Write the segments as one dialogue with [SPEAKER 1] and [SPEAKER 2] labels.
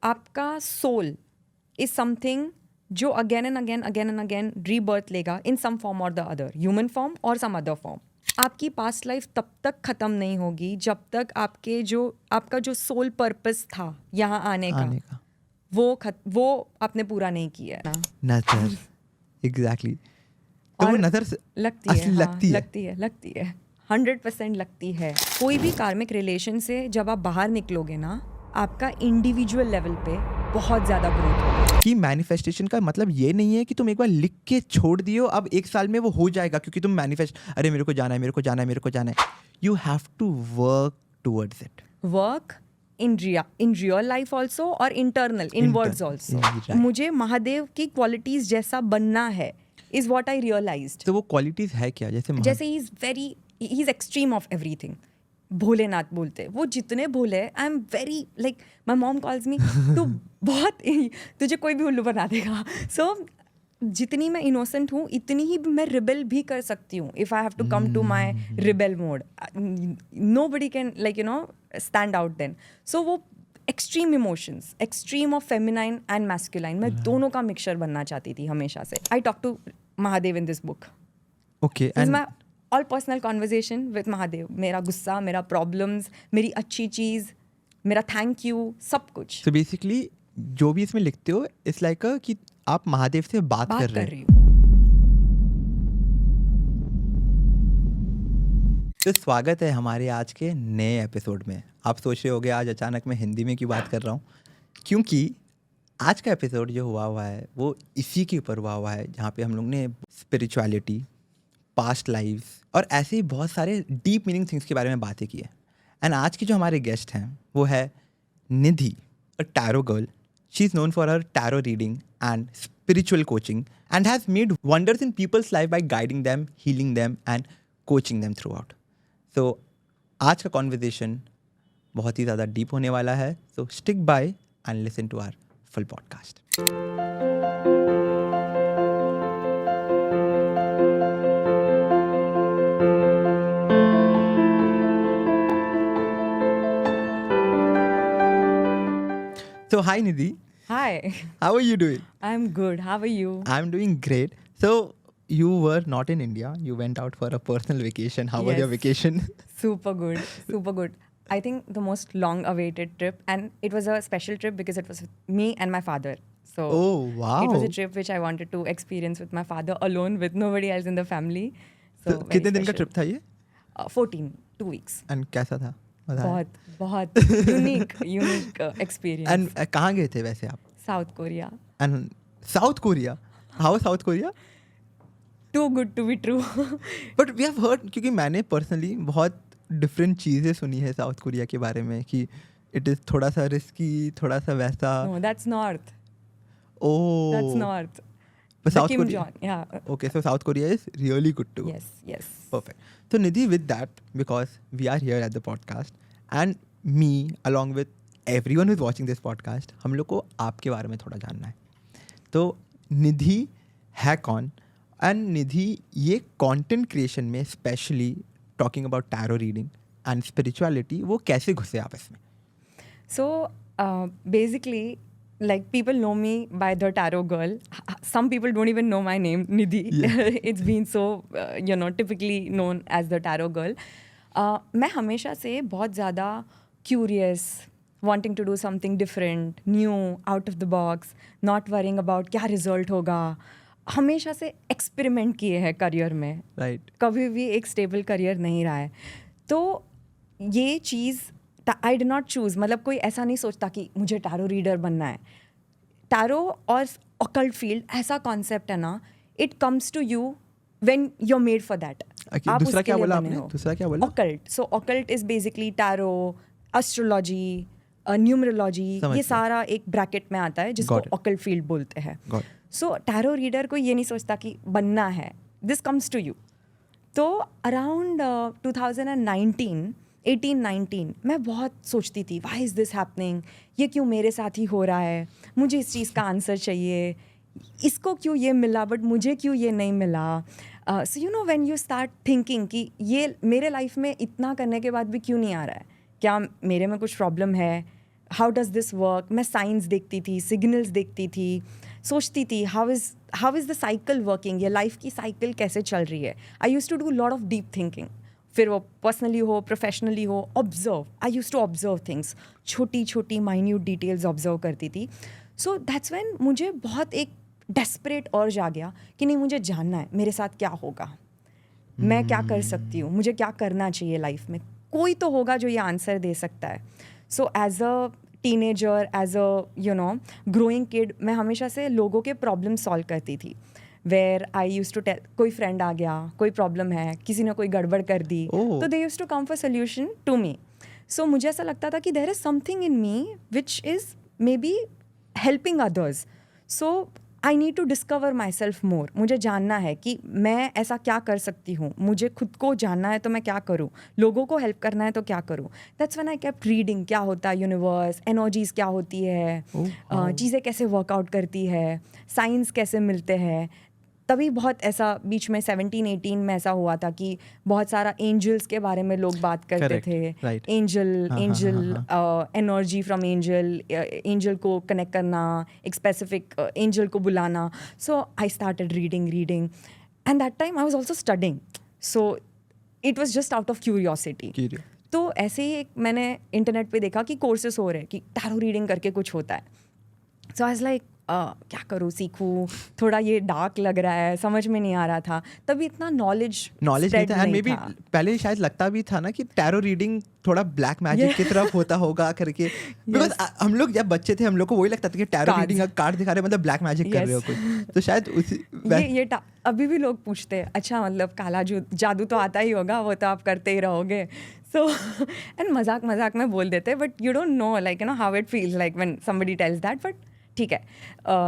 [SPEAKER 1] आपका soul is something जो again and again rebirth लेगा इन सम फॉर्म और द अदर, ह्यूमन फॉर्म और सम अदर फॉर्म। आपकी पास्ट लाइफ तब तक ख़त्म नहीं होगी जब तक आपका जो सोल पर्पस था यहाँ आने का वो आपने पूरा नहीं किया ना।
[SPEAKER 2] नजर एग्जैक्टली तो वो नजर
[SPEAKER 1] लगती है,
[SPEAKER 2] असली
[SPEAKER 1] हाँ, लगती है 100% लगती है। कोई भी कार्मिक रिलेशन से जब आप बाहर निकलोगे ना, आपका इंडिविजुअल लेवल पे बहुत ज़्यादा ग्रोथ होगा।
[SPEAKER 2] कि मैनिफेस्टेशन का मतलब ये नहीं है कि तुम एक बार लिख के छोड़ दियो अब 1 साल में वो हो जाएगा क्योंकि तुम मैनिफेस्ट अरे मेरे को जाना है। You have to work towards it.
[SPEAKER 1] Work in real life also और इंटरनल इनवर्ड्स ऑल्सो। मुझे महादेव की क्वालिटीज जैसा बनना है इज वॉट आई रियलाइज्ड।
[SPEAKER 2] तो वो क्वालिटीज है क्या?
[SPEAKER 1] जैसे ही is extreme of everything. Bholenath बोलते वो जितने भोले, I am very like my mom calls me तू बहुत तुझे कोई भी उल्लू बना देगा। सो जितनी मैं इनोसेंट हूँ इतनी ही मैं रिबेल भी कर सकती हूँ if I have to come to my rebel mode. Nobody can like stand out then. So वो extreme emotions, extreme of feminine and masculine, मैं दोनों का मिक्सचर बनना चाहती थी हमेशा से। I talk to Mahadev in this book.
[SPEAKER 2] Okay,
[SPEAKER 1] my all personal conversation with Mahadev. मेरा गुस्सा, मेरा प्रॉब्लम्स, मेरी अच्छी चीज़, मेरा थैंक यू, सब कुछ।
[SPEAKER 2] तो बेसिकली जो भी इसमें लिखते हो इट्स लाइक कि आप महादेव से बात कर रहे हो। तो स्वागत है हमारे आज के नए एपिसोड में। आप सोच रहे होगे आज अचानक मैं हिंदी में क्यों बात कर रहा हूँ, क्योंकि आज का एपिसोड जो हुआ है वो इसी के ऊपर हुआ है जहाँ पे हम लोग ने स्पिरिचुअलिटी, पास्ट लाइफ्स और ऐसे ही बहुत सारे डीप मीनिंग थिंग्स के बारे में बातें की है। एंड आज की जो हमारे गेस्ट हैं वो है Nidhi, a tarot girl. She is known for her tarot reading and spiritual coaching and has made wonders in people's life by guiding them, healing them and coaching them throughout. So आज का conversation बहुत ही ज़्यादा deep होने वाला है. So stick by and listen to our full podcast. So hi Nidhi.
[SPEAKER 1] Hi.
[SPEAKER 2] How are you doing?
[SPEAKER 1] I'm good. How are you?
[SPEAKER 2] I'm doing great. So you were not in India. You went out for a personal vacation. How was your vacation?
[SPEAKER 1] Super good. Super good. I think the most long-awaited trip, and it was a special trip because it was with me and my father. So
[SPEAKER 2] oh wow!
[SPEAKER 1] It was a trip which I wanted to experience with my father alone, with nobody else in the family. So
[SPEAKER 2] कितने दिन का trip था ये?
[SPEAKER 1] 2 weeks.
[SPEAKER 2] And कैसा था?
[SPEAKER 1] बहुत unique experience.
[SPEAKER 2] And कहाँ गए थे वैसे आप?
[SPEAKER 1] South Korea.
[SPEAKER 2] And South Korea, how South Korea?
[SPEAKER 1] Too good to be true.
[SPEAKER 2] But we have heard, क्योंकि मैंने पर्सनली बहुत डिफरेंट चीज़ें सुनी है साउथ कोरिया के बारे में कि इट इज़ थोड़ा सा रिस्की, थोड़ा सा वैसा।
[SPEAKER 1] No, that's north.
[SPEAKER 2] Oh,
[SPEAKER 1] that's north.
[SPEAKER 2] But South
[SPEAKER 1] Kim
[SPEAKER 2] Korea,
[SPEAKER 1] Jong, yeah.
[SPEAKER 2] Okay, so South Korea is really good to go.
[SPEAKER 1] Yes.
[SPEAKER 2] Perfect. So Nidhi, with that, because we are here at the podcast, and me, along with everyone who's watching this podcast, हम लोग को आपके बारे में थोड़ा जानना है. तो निधि है कौन? एंड निधि ये कंटेंट क्रिएशन में specially talking about tarot reading and spirituality, वो कैसे घुसे आप इसमें?
[SPEAKER 1] So basically, like people know me by the tarot girl. Some people don't even know my name, Nidhi. Yeah. It's been so typically known as the tarot girl. मैं हमेशा से बहुत ज़्यादा curious, wanting to do something different, new, out of the box, not worrying about क्या result होगा. हमेशा से experiment किए हैं करियर में.
[SPEAKER 2] Right.
[SPEAKER 1] कभी भी एक स्टेबल करियर नहीं रहा है. तो ये चीज़ आई डिड नॉट चूज़. मतलब कोई ऐसा नहीं सोचता कि मुझे टैरो रीडर बनना है. टैरो और ऑकल्ट फील्ड ऐसा कॉन्सेप्ट है ना, it comes to you when you are made for that.
[SPEAKER 2] दूसरा क्या बोला आपने?
[SPEAKER 1] Occult. So occult is basically tarot, astrology, numerology, ये सारा एक ब्रैकेट में आता है जिसको ऑकल्ट फील्ड बोलते हैं. सो टैरो रीडर को ये नहीं सोचता कि बनना है, दिस कम्स टू यू. तो अराउंड 2018-19 मैं बहुत सोचती थी, व्हाई इज़ दिस हैपनिंग, ये क्यों मेरे साथ ही हो रहा है, मुझे इस चीज़ का आंसर चाहिए, इसको क्यों ये मिला बट मुझे क्यों ये नहीं मिला. So you know when you start thinking कि ये मेरे लाइफ में इतना करने के बाद भी क्यों नहीं आ रहा है, क्या मेरे में कुछ प्रॉब्लम है, हाउ डज दिस वर्क, मैं साइंस देखती थी, सिग्नल्स देखती थी, सोचती थी how is the cycle working, ये लाइफ की साइकिल कैसे चल रही है. I use to do lot of deep thinking, फिर वो पर्सनली हो प्रोफेशनली हो. Observe, I use to observe things, छोटी छोटी माइन्यूट डिटेल्स ऑब्जर्व करती थी. सो दैट्स व्हेन मुझे बहुत एक डेस्परेट अर्ज आ गया कि नहीं, मुझे जानना है मेरे साथ क्या होगा, मैं क्या कर सकती हूँ, मुझे क्या करना चाहिए लाइफ में. कोई तो होगा जो ये आंसर दे सकता है. So as a teenager, as a growing kid, मैं हमेशा से लोगों के प्रॉब्लम सॉल्व करती थी. Where I use to tell, कोई फ्रेंड आ गया, कोई प्रॉब्लम है, किसी ने कोई गड़बड़ कर दी, तो they use to come for solution to me. So मुझे ऐसा लगता था कि there is something in me which is maybe helping others. So I need to discover myself more. मुझे जानना है कि मैं ऐसा क्या कर सकती हूँ, मुझे खुद को जानना है तो मैं क्या करूँ, लोगों को हेल्प करना है तो क्या करूँ. That's when I kept reading, क्या होता है यूनिवर्स, एनर्जीज क्या होती है, चीज़ें कैसे वर्कआउट करती है, साइंस कैसे मिलते हैं. तभी बहुत ऐसा बीच में 17-18 में ऐसा हुआ था कि बहुत सारा एंजल्स के बारे में लोग बात करते थे. एंजल एनर्जी फ्रॉम एंजल को कनेक्ट करना, एक स्पेसिफिक एंजल को बुलाना. So I started reading and that time I was also studying. So it was just out of curiosity. तो ऐसे ही एक मैंने इंटरनेट पे देखा कि कोर्सेस हो रहे हैं कि टैरो रीडिंग करके कुछ होता है. सो आई वाज लाइक क्या करूँ, सीखूँ, थोड़ा ये डार्क लग रहा है, समझ में नहीं आ रहा था. तभी इतना नॉलेज
[SPEAKER 2] नहीं था. एंड मे बी पहले शायद लगता भी था ना कि टैरो रीडिंग थोड़ा ब्लैक मैजिक की तरफ होता होगा करके. बिकॉज हम लोग जब बच्चे थे हम लोग को वही लगता था कि टैरो रीडिंग का कार्ड दिखा रहे मतलब ब्लैक मैजिक कर रहे हो कुछ. तो शायद उसी
[SPEAKER 1] ये अभी भी लोग पूछते हैं, अच्छा मतलब काला जादू तो आता ही होगा, वो तो आप करते ही रहोगे. सो एंड मजाक में बोल देते, but you don't know like you know how it feels like when somebody tells that. But ठीक है.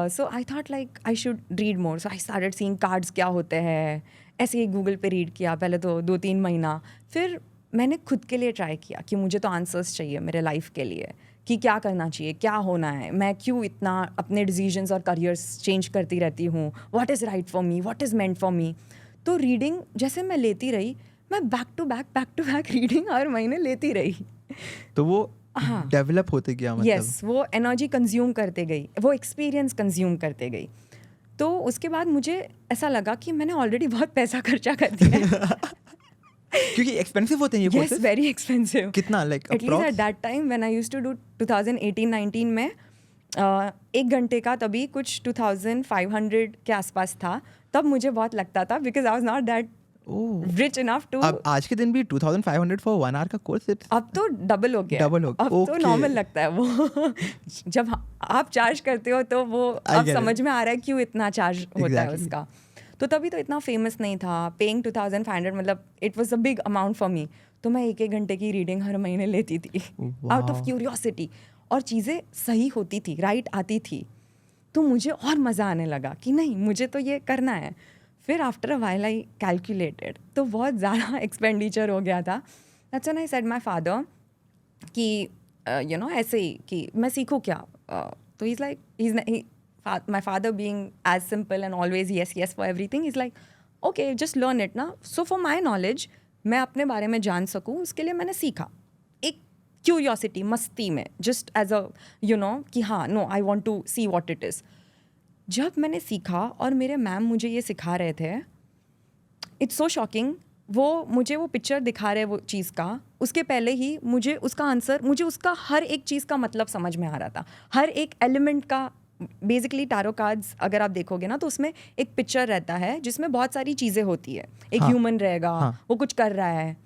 [SPEAKER 1] So I thought like I should read more. So I started seeing cards क्या होते हैं. ऐसे ही गूगल पे रीड किया पहले तो 2-3 महीना. फिर मैंने खुद के लिए ट्राई किया कि मुझे तो आंसर्स चाहिए मेरे लाइफ के लिए, कि क्या करना चाहिए, क्या होना है, मैं क्यों इतना अपने डिसीजंस और करियर्स चेंज करती रहती हूँ, what is right for me, what is meant for me. तो रीडिंग जैसे मैं लेती रही, मैं बैक टू बैक रीडिंग हर महीने लेती रही.
[SPEAKER 2] तो वो डेवलप होते गया मतलब.
[SPEAKER 1] यस, वो एनर्जी कंज्यूम करते गई, वो एक्सपीरियंस कंज्यूम करते गई. तो उसके बाद मुझे ऐसा लगा कि मैंने ऑलरेडी बहुत पैसा खर्चा कर दिया है.
[SPEAKER 2] क्योंकि एक्सपेंसिव होते हैं ये कोर्सेस.
[SPEAKER 1] Yes, very expensive.
[SPEAKER 2] कितना like
[SPEAKER 1] at least at that time when I used to do 2018-19 में 1 घंटे का तभी कुछ 2500 के आसपास था. तब मुझे बहुत लगता था because I was not that rich enough to.
[SPEAKER 2] अब आज के दिन भी 2500 फॉर 1 आवर का कोर्स.
[SPEAKER 1] अब तो डबल हो गया. अब तो नॉर्मल लगता है वो. जब आप चार्ज करते हो तो वो अब समझ में आ रहा है क्यों इतना चार्ज होता है उसका. तो तभी तो इतना फेमस नहीं था. पेइंग 2500 मतलब it was a big amount for me. तो मैं 1-1 घंटे की रीडिंग हर महीने लेती थी आउट ऑफ क्यूरियोसिटी. और चीज़ें सही होती थी, राइट आती थी. तो मुझे और मज़ा आने लगा कि नहीं, मुझे तो ये करना है. फिर after a while I calculated, तो बहुत ज़्यादा एक्सपेंडिचर हो गया था. That's when I said my father कि यू नो ऐसे ही कि मैं सीखूँ क्या. तो he is like, my father being as simple and always yes for everything, he's like okay just learn it ना. So for my knowledge, मैं अपने बारे में जान सकूँ उसके लिए मैंने सीखा एक क्यूरियोसिटी, मस्ती में, just as a you know कि हाँ no I want to see what it is. जब मैंने सीखा और मेरे मैम मुझे ये सिखा रहे थे, इट्स सो शॉकिंग. वो मुझे वो पिक्चर दिखा रहे वो चीज़ का, उसके पहले ही मुझे उसका आंसर, मुझे उसका हर एक चीज़ का मतलब समझ में आ रहा था, हर एक एलिमेंट का. बेसिकली टैरो कार्ड्स अगर आप देखोगे ना तो उसमें एक पिक्चर रहता है जिसमें बहुत सारी चीज़ें होती है. एक ह्यूमन रहेगा, वो कुछ कर रहा है,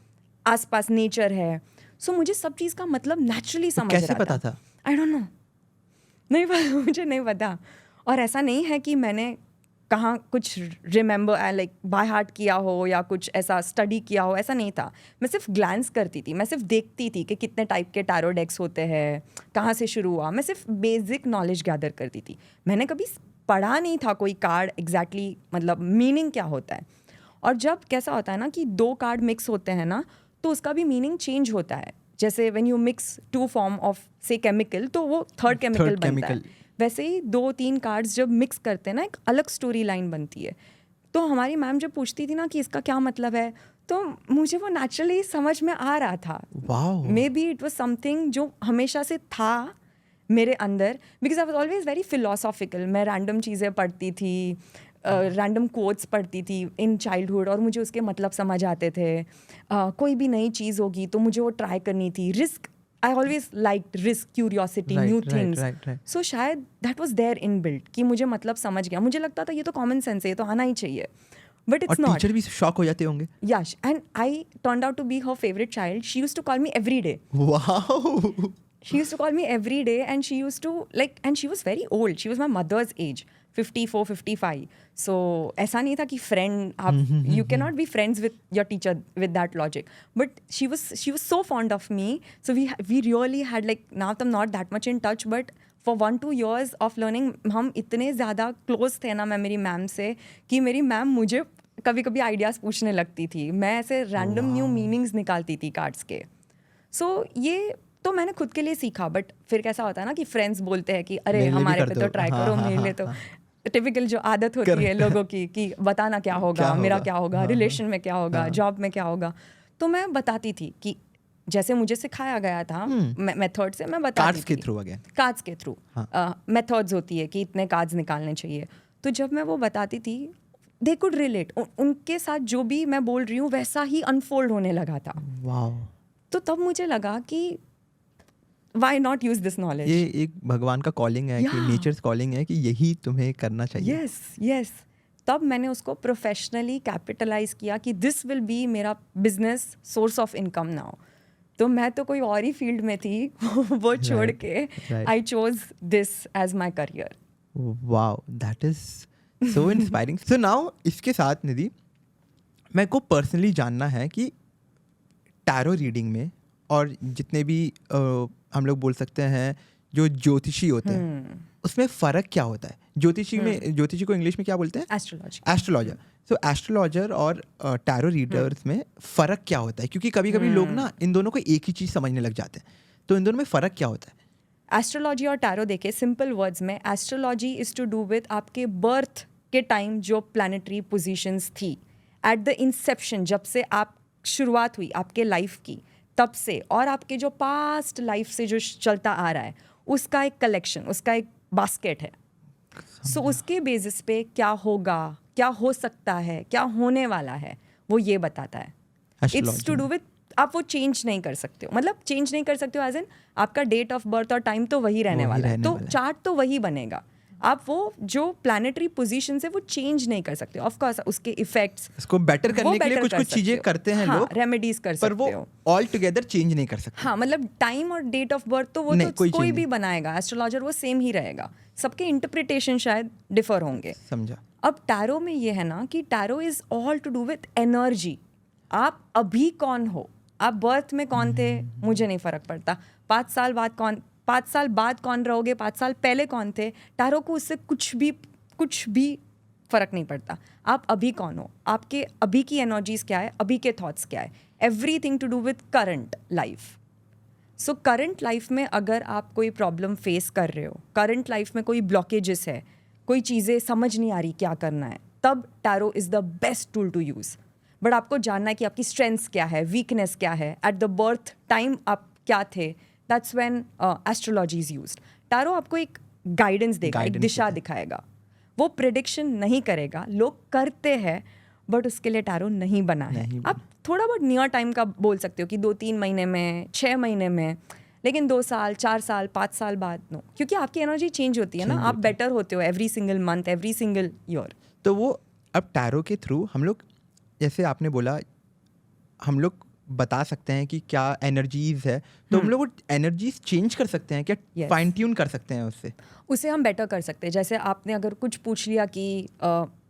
[SPEAKER 1] आसपास नेचर है. सो मुझे सब चीज़ का मतलब नेचुरली समझ रहा था.
[SPEAKER 2] कैसे पता था?
[SPEAKER 1] आई डोंट नो, नहीं पता, मुझे नहीं पता. और ऐसा नहीं है कि मैंने कहाँ कुछ रिमेंबर लाइक बाय हार्ट किया हो या कुछ ऐसा स्टडी किया हो, ऐसा नहीं था. मैं सिर्फ ग्लैंस करती थी, मैं सिर्फ देखती थी कि कितने टाइप के टैरो डेक्स होते हैं, कहाँ से शुरू हुआ. मैं सिर्फ बेसिक नॉलेज गैदर करती थी. मैंने कभी पढ़ा नहीं था कोई कार्ड एग्जैक्टली मतलब मीनिंग क्या होता है. और जब कैसा होता है ना कि 2 कार्ड मिक्स होते हैं ना, तो उसका भी मीनिंग चेंज होता है. जैसे when you mix 2 form of से केमिकल, तो वो थर्ड केमिकल बनता है. वैसे ही 2-3 कार्ड्स जब मिक्स करते हैं ना, एक अलग स्टोरी लाइन बनती है. तो हमारी मैम जब पूछती थी ना कि इसका क्या मतलब है, तो मुझे वो नेचुरली समझ में आ रहा था.
[SPEAKER 2] Wow.
[SPEAKER 1] May be it was something जो हमेशा से था मेरे अंदर, because I was always very philosophical. मैं रैंडम चीज़ें पढ़ती थी, रैंडम कोट्स पढ़ती थी इन चाइल्डहुड, और मुझे उसके मतलब समझ आते थे. कोई भी नई चीज़ होगी तो मुझे वो ट्राई करनी थी. Risk, I always like risk, curiosity, new things. So शायद that was there inbuilt कि मुझे मतलब समझ गया. मुझे लगता था ये तो कॉमन सेंस है, ये तो आना ही चाहिए, बट इट्स नॉट.
[SPEAKER 2] टीचर भी शॉक हो जाते होंगे.
[SPEAKER 1] Yes, and I turned out to be her favorite child. She used to call me every day.
[SPEAKER 2] Wow.
[SPEAKER 1] She used to call me every day, and she used to like, and she was very old. She was my mother's age, 54, 55. So ऐसा नहीं था कि friend, आप you cannot be friends with your teacher with that logic. But she was so fond of me. So we really had like, now I'm not that much in touch, but for 1-2 years of learning, हम इतने ज़्यादा close थे ना मैं मेरी ma'am से, कि मेरी मैम मुझे कभी कभी आइडियाज़ पूछने लगती थी. मैं ऐसे रैंडम न्यू मीनिंग्स निकालती थी कार्ड्स के. सो ये तो मैंने खुद के लिए सीखा. बट फिर कैसा होता है ना कि फ्रेंड्स बोलते हैं कि अरे हमारे पे तो ट्राई करो, मेरे लिए तो टिपिकल जो आदत होती है लोगों की कि बताना क्या होगा, मेरा क्या होगा, रिलेशन में क्या होगा, जॉब में क्या होगा. तो मैं बताती थी कि जैसे मुझे सिखाया गया था मेथड से, मैं बताती थी. कार्ड्स के थ्रू मेथड्स होती है कि इतने कार्ड्स निकालने चाहिए. तो जब मैं वो बताती थी, दे कुड रिलेट. उनके साथ जो भी मैं बोल रही हूँ वैसा ही अनफोल्ड होने लगा था.
[SPEAKER 2] वाओ.
[SPEAKER 1] तो तब मुझे लगा कि why not use this knowledge.
[SPEAKER 2] ये एक भगवान का कॉलिंग है, कि नेचर्स कॉलिंग है, कि यही तुम्हें करना चाहिए.
[SPEAKER 1] यस. तब मैंने उसको प्रोफेशनली कैपिटलाइज किया कि दिस विल बी मेरा business source of income now. तो मैं तो कोई और ही फील्ड में थी वो छोड़ के I chose this as my career.
[SPEAKER 2] Wow, that is so inspiring. So now इसके साथ निधि, मेरे को पर्सनली जानना है कि टैरो रीडिंग में और जितने भी हम लोग बोल सकते हैं जो ज्योतिषी होते हैं, उसमें फ़र्क क्या होता है? ज्योतिषी को इंग्लिश में क्या बोलते हैं? एस्ट्रोलॉजर. सो एस्ट्रोलॉजर और टैरो रीडर्स में फ़र्क क्या होता है? क्योंकि कभी कभी लोग ना इन दोनों को एक ही चीज़ समझने लग जाते हैं. तो इन दोनों में फ़र्क क्या होता है?
[SPEAKER 1] एस्ट्रोलॉजी और टैरो देखे सिंपल वर्ड्स में, astrology is to do with आपके बर्थ के टाइम जो प्लानिटरी पोजीशंस थी एट द इंसेप्शन, जब से आप शुरुआत हुई आपके लाइफ की तब से, और आपके जो पास्ट लाइफ से जो चलता आ रहा है उसका एक कलेक्शन, उसका एक बास्केट है. सो उसके बेसिस पे क्या होगा, क्या हो सकता है, क्या होने वाला है, वो ये बताता है. इट्स टू डू विद, आप वो चेंज नहीं कर सकते हो. मतलब चेंज नहीं कर सकते हो एज इन आपका डेट ऑफ बर्थ और टाइम तो वही रहने वाला है, तो चार्ट तो वही बनेगा. आप वो जो प्लानिटरी पोजीशन है वो चेंज नहीं कर सकते. ऑफ कोर्स उसके इफेक्ट्स
[SPEAKER 2] उसको बेटर करने के लिए कुछ चीजें करते हैं लोग,
[SPEAKER 1] रेमेडीज कर सकते हो,
[SPEAKER 2] पर वो ऑल टुगेदर चेंज नहीं कर सकते.
[SPEAKER 1] हाँ, मतलब टाइम और डेट ऑफ बर्थ तो वो तो कोई भी बनाएगा, एस्ट्रोलॉजर वो सेम ही रहेगा. सबके इंटरप्रिटेशन शायद डिफर होंगे.
[SPEAKER 2] समझा.
[SPEAKER 1] अब टैरो में ये है ना कि tarot is all to do with energy. आप अभी कौन हो, आप बर्थ में कौन थे मुझे नहीं फर्क पड़ता. 5 साल बाद कौन रहोगे, 5 साल पहले कौन थे, टैरो को उससे कुछ भी फर्क नहीं पड़ता. आप अभी कौन हो, आपके अभी की एनर्जीज क्या है, अभी के थॉट्स क्या है. Everything to do with current life. So current life में अगर आप कोई प्रॉब्लम फेस कर रहे हो, करंट लाइफ में कोई ब्लॉकेजेस है, कोई चीज़ें समझ नहीं आ रही क्या करना है, तब tarot is the best tool to use. But आपको जानना है कि आपकी स्ट्रेंथ्स क्या है, वीकनेस क्या है, एट द बर्थ टाइम आप क्या थे. That's when astrology is used. Tarot आपको एक गाइडेंस देगा, एक दिशा दिखाएगा. वो प्रेडिक्शन नहीं करेगा, लोग करते हैं बट उसके लिए टैरो नहीं बना है. आप थोड़ा बहुत नियर टाइम का बोल सकते हो कि 2-3 महीने में, 6 महीने में, लेकिन 2 साल, 4 साल, 5 साल बाद नो, क्योंकि आपकी एनर्जी चेंज होती है ना. आप बेटर होते हो every single month, every single year.
[SPEAKER 2] तो वो अब टैरो के थ्रू हम लोग, जैसे आपने बोला, हम लोग बता सकते हैं कि क्या एनर्जीज है, तो हम लोग एनर्जीज चेंज कर सकते हैं क्या? फाइन ट्यून कर सकते हैं उसे
[SPEAKER 1] हम बेटर कर सकते हैं. जैसे आपने अगर कुछ पूछ लिया कि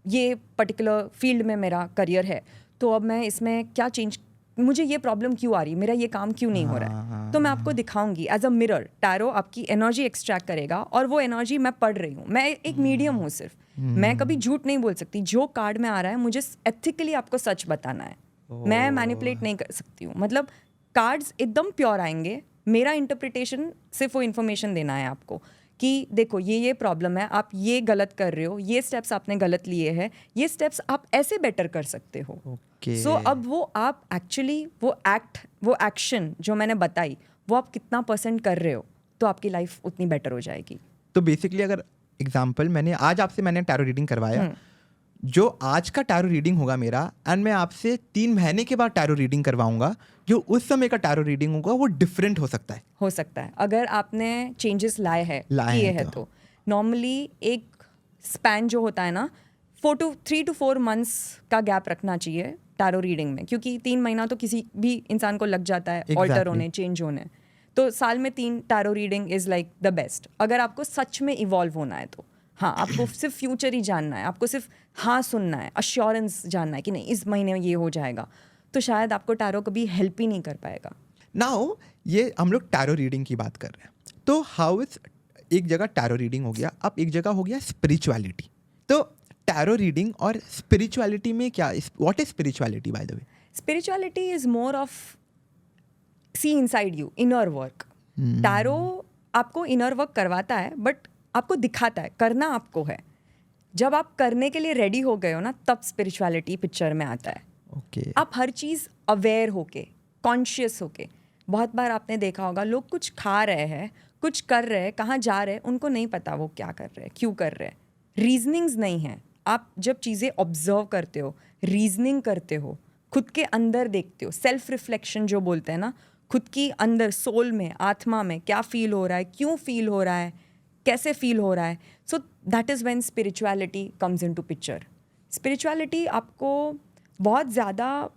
[SPEAKER 1] ये पर्टिकुलर फील्ड में मेरा करियर है, तो अब मैं इसमें क्या चेंज, मुझे ये प्रॉब्लम क्यों आ रही, मेरा ये काम क्यों नहीं हो रहा है, तो मैं आपको दिखाऊंगी. एज अ मिरर टैरो आपकी एनर्जी एक्सट्रैक्ट करेगा, और वो एनर्जी मैं पढ़ रही हूँ. मैं एक मीडियम हूँ सिर्फ. मैं कभी झूठ नहीं बोल सकती. जो कार्ड में आ रहा है मुझे एथिकली आपको सच बताना है. मैं मैनिपुलेट नहीं कर सकती हूँ. मतलब कार्ड्स एकदम प्योर आएंगे, मेरा इंटरप्रिटेशन सिर्फ वो इन्फॉर्मेशन देना है आपको कि देखो ये प्रॉब्लम है, आप ये गलत कर रहे हो, ये स्टेप्स आपने गलत लिए हैं, ये स्टेप्स आप ऐसे बेटर कर सकते हो. सो अब वो आप एक्चुअली वो एक्शन जो मैंने बताई वो आप कितना % कर रहे हो, तो आपकी लाइफ उतनी बेटर हो जाएगी.
[SPEAKER 2] तो बेसिकली अगर एग्जाम्पल मैंने टैरो रीडिंग करवाया, जो आज का टैरो रीडिंग होगा मेरा, एंड मैं आपसे 3 महीने के बाद टैरो रीडिंग करवाऊंगा, जो उस समय का टैरो रीडिंग होगा वो डिफरेंट हो सकता है.
[SPEAKER 1] हो सकता है अगर आपने चेंजेस किए हैं तो. नॉर्मली एक स्पैन जो होता है ना 3 to 4 मंथ्स का गैप रखना चाहिए टैरो रीडिंग में, क्योंकि 3 महीना तो किसी भी इंसान को लग जाता है ऑल्टर होने, चेंज होने. तो साल में 3 tarot reading is like the best अगर आपको सच में इवॉल्व होना है तो. हाँ, आपको सिर्फ फ्यूचर ही जानना है, आपको सिर्फ हाँ सुनना है, अश्योरेंस जानना है कि नहीं इस महीने में ये हो जाएगा, तो शायद आपको टैरो कभी हेल्प ही नहीं कर पाएगा.
[SPEAKER 2] नाउ ये हम लोग टैरो रीडिंग की बात कर रहे हैं, तो हाउ इज, एक जगह टैरो रीडिंग हो गया, अब एक जगह हो गया स्पिरिचुअलिटी. तो टैरो रीडिंग और स्पिरिचुअलिटी में क्या, what is spirituality by the way?
[SPEAKER 1] Spirituality is more of see inside you, inner work. Tarot आपको इनर वर्क करवाता है बट आपको दिखाता है, करना आपको है. जब आप करने के लिए रेडी हो गए हो ना, तब स्पिरिचुअलिटी पिक्चर में आता है.
[SPEAKER 2] ओके.
[SPEAKER 1] आप हर चीज़ अवेयर होके, कॉन्शियस होके. बहुत बार आपने देखा होगा लोग कुछ खा रहे हैं, कुछ कर रहे हैं, कहाँ जा रहे हैं उनको नहीं पता वो क्या कर रहे हैं, क्यों कर रहे हैं. रीजनिंग्स नहीं है. आप जब चीज़ें ऑब्जर्व करते हो, रीजनिंग करते हो, खुद के अंदर देखते हो, सेल्फ रिफ्लेक्शन जो बोलते हैं ना, खुद की अंदर सोल में, आत्मा में क्या फील हो रहा है, क्यों फील हो रहा है, कैसे फील हो रहा है. So that is when spirituality comes into picture. Spirituality आपको बहुत ज़्यादा,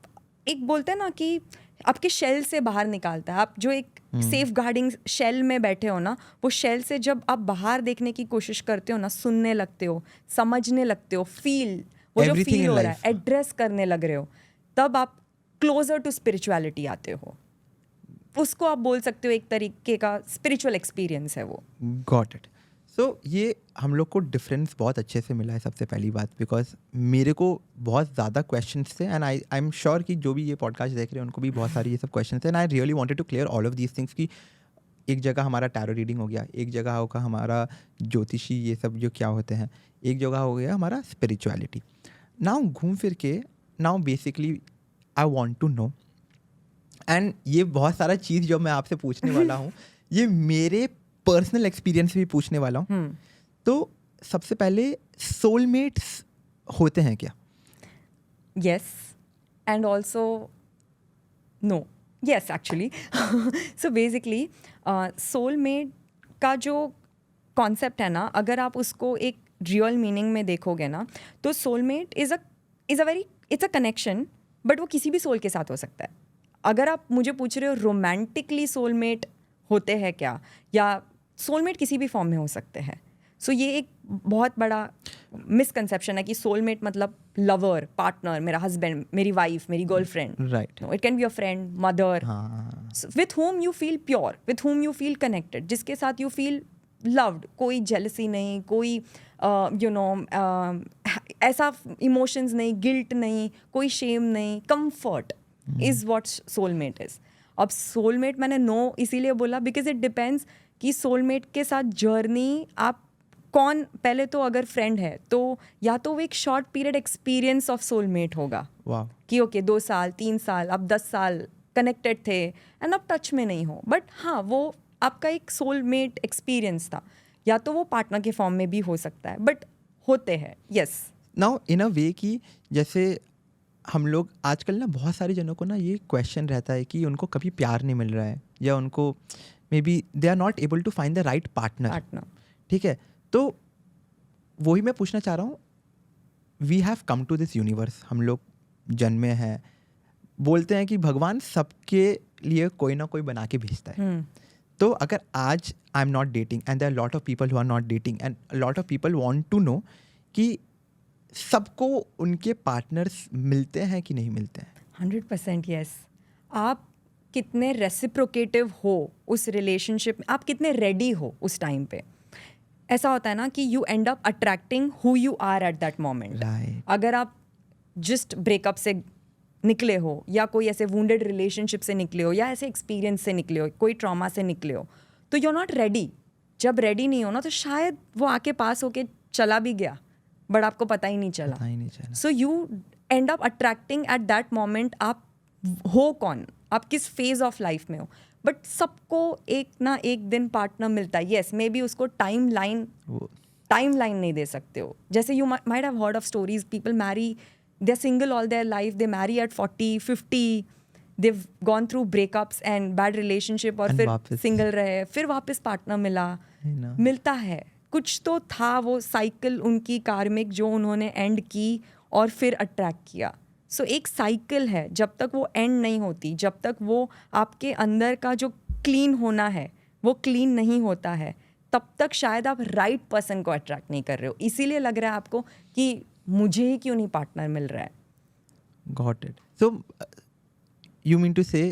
[SPEAKER 1] एक बोलते हैं ना कि आपके शेल से बाहर निकालता है. आप जो एक सेफ गार्डिंग शेल में बैठे हो ना, वो शेल से जब आप बाहर देखने की कोशिश करते हो ना, सुनने लगते हो, समझने लगते हो, वो जो फील हो रहा है एड्रेस करने लग रहे हो, तब आप क्लोजर टू स्पिरिचुअलिटी आते हो. उसको आप बोल सकते हो एक तरीके का स्पिरिचुअल एक्सपीरियंस है वो.
[SPEAKER 2] Got it. सो ये हम लोग को डिफरेंस बहुत अच्छे से मिला है, सबसे पहली बात, बिकॉज मेरे को बहुत ज़्यादा क्वेश्चंस थे, एंड आई एम श्योर कि जो भी ये पॉडकास्ट देख रहे हैं उनको भी बहुत सारी ये सब क्वेश्चन थे, and I really wanted to clear all of these things कि एक जगह हमारा टैरो रीडिंग हो गया, एक जगह होगा हमारा ज्योतिषी, ये सब जो क्या होते हैं, एक जगह हो गया हमारा स्पिरिचुअलिटी. नाउ घूम फिर के, now basically I want to know, and ये बहुत सारा चीज़ जो मैं आपसे पूछने वाला हूँ ये मेरे पर्सनल एक्सपीरियंस भी पूछने वाला हूँ. तो सबसे पहले सोलमेट्स होते हैं क्या?
[SPEAKER 1] Yes and also no. Yes actually. So basically soulmate का जो कॉन्सेप्ट है ना, अगर आप उसको एक रियल मीनिंग में देखोगे ना, तो soulmate is a connection, but वो किसी भी सोल के साथ हो सकता है. अगर आप मुझे पूछ रहे हो रोमांटिकली सोलमेट होते हैं क्या, या सोलमेट किसी भी फॉर्म में हो सकते हैं. सो ये एक बहुत बड़ा मिसकंसेप्शन है कि सोलमेट मतलब लवर, पार्टनर, मेरा हस्बैंड, मेरी वाइफ, मेरी girlfriend.
[SPEAKER 2] Right.
[SPEAKER 1] No, it can be a friend, mother, with whom you feel pure, with whom you feel connected, जिसके साथ यू फील लव्ड. कोई जेलसी नहीं, कोई ऐसा इमोशंस नहीं, गिल्ट नहीं, कोई शेम नहीं, comfort is what soulmate is. अब सोलमेट मैंने नो इसीलिए बोला बिकॉज इट डिपेंड्स कि सोलमेट के साथ जर्नी आप कौन. पहले तो अगर फ्रेंड है तो या तो वो एक short period experience of soulmate होगा.
[SPEAKER 2] वाह.
[SPEAKER 1] कि ओके 2 साल 3 साल आप 10 साल कनेक्टेड थे एंड अब टच में नहीं हो, बट हाँ वो आपका एक सोलमेट एक्सपीरियंस था. या तो वो पार्टनर के फॉर्म में भी हो सकता है, बट होते हैं. यस.
[SPEAKER 2] नाउ इन अ वे कि जैसे हम लोग आजकल ना, बहुत सारे जनों को ना ये क्वेश्चन रहता है कि उनको कभी प्यार नहीं मिल रहा है, या उनको maybe they are not able to find the right partner. ठीक है, तो वही मैं पूछना चाह रहा हूँ. We have come to this universe, हम लोग जन्मे हैं, बोलते हैं कि भगवान सबके लिए कोई ना कोई बना के भेजता है. तो अगर आज I am not dating and there are lot of people who are not dating and lot of people want to know कि सबको उनके पार्टनर्स मिलते हैं कि नहीं मिलते हैं.
[SPEAKER 1] 100% यस. आप कितने रेसिप्रोकेटिव हो उस रिलेशनशिप में, आप कितने रेडी हो उस टाइम पे. ऐसा होता है ना कि you end up attracting who you are at that moment. अगर आप जस्ट ब्रेकअप से निकले हो, या कोई ऐसे वुंडेड रिलेशनशिप से निकले हो, या ऐसे एक्सपीरियंस से निकले हो, कोई ट्रॉमा से निकले हो, तो यू आर नॉट रेडी. जब रेडी नहीं हो ना, तो शायद वो आके पास होके चला भी गया बट आपको पता ही नहीं चला. So you end up attracting eight that moment. आप हो कौन, आप किस फेज ऑफ लाइफ में हो. बट सबको एक ना एक दिन पार्टनर मिलता है. येस, मे बी उसको टाइम लाइन नहीं दे सकते हो. जैसे you might have heard of stories, people marry, they are single all their life, they marry at 40, 50, they've gone through breakups and bad relationship और फिर सिंगल रहे, फिर वापस पार्टनर मिलता है. कुछ तो था वो साइकिल उनकी कार्मिक जो उन्होंने एंड की और फिर अट्रैक्ट किया. सो एक साइकिल है, जब तक वो एंड नहीं होती, जब तक वो आपके अंदर का जो क्लीन होना है वो क्लीन नहीं होता है, तब तक शायद आप राइट पर्सन को अट्रैक्ट नहीं कर रहे हो. इसीलिए लग रहा है आपको कि मुझे ही क्यों नहीं पार्टनर मिल रहा है.
[SPEAKER 2] Got it. So you mean to say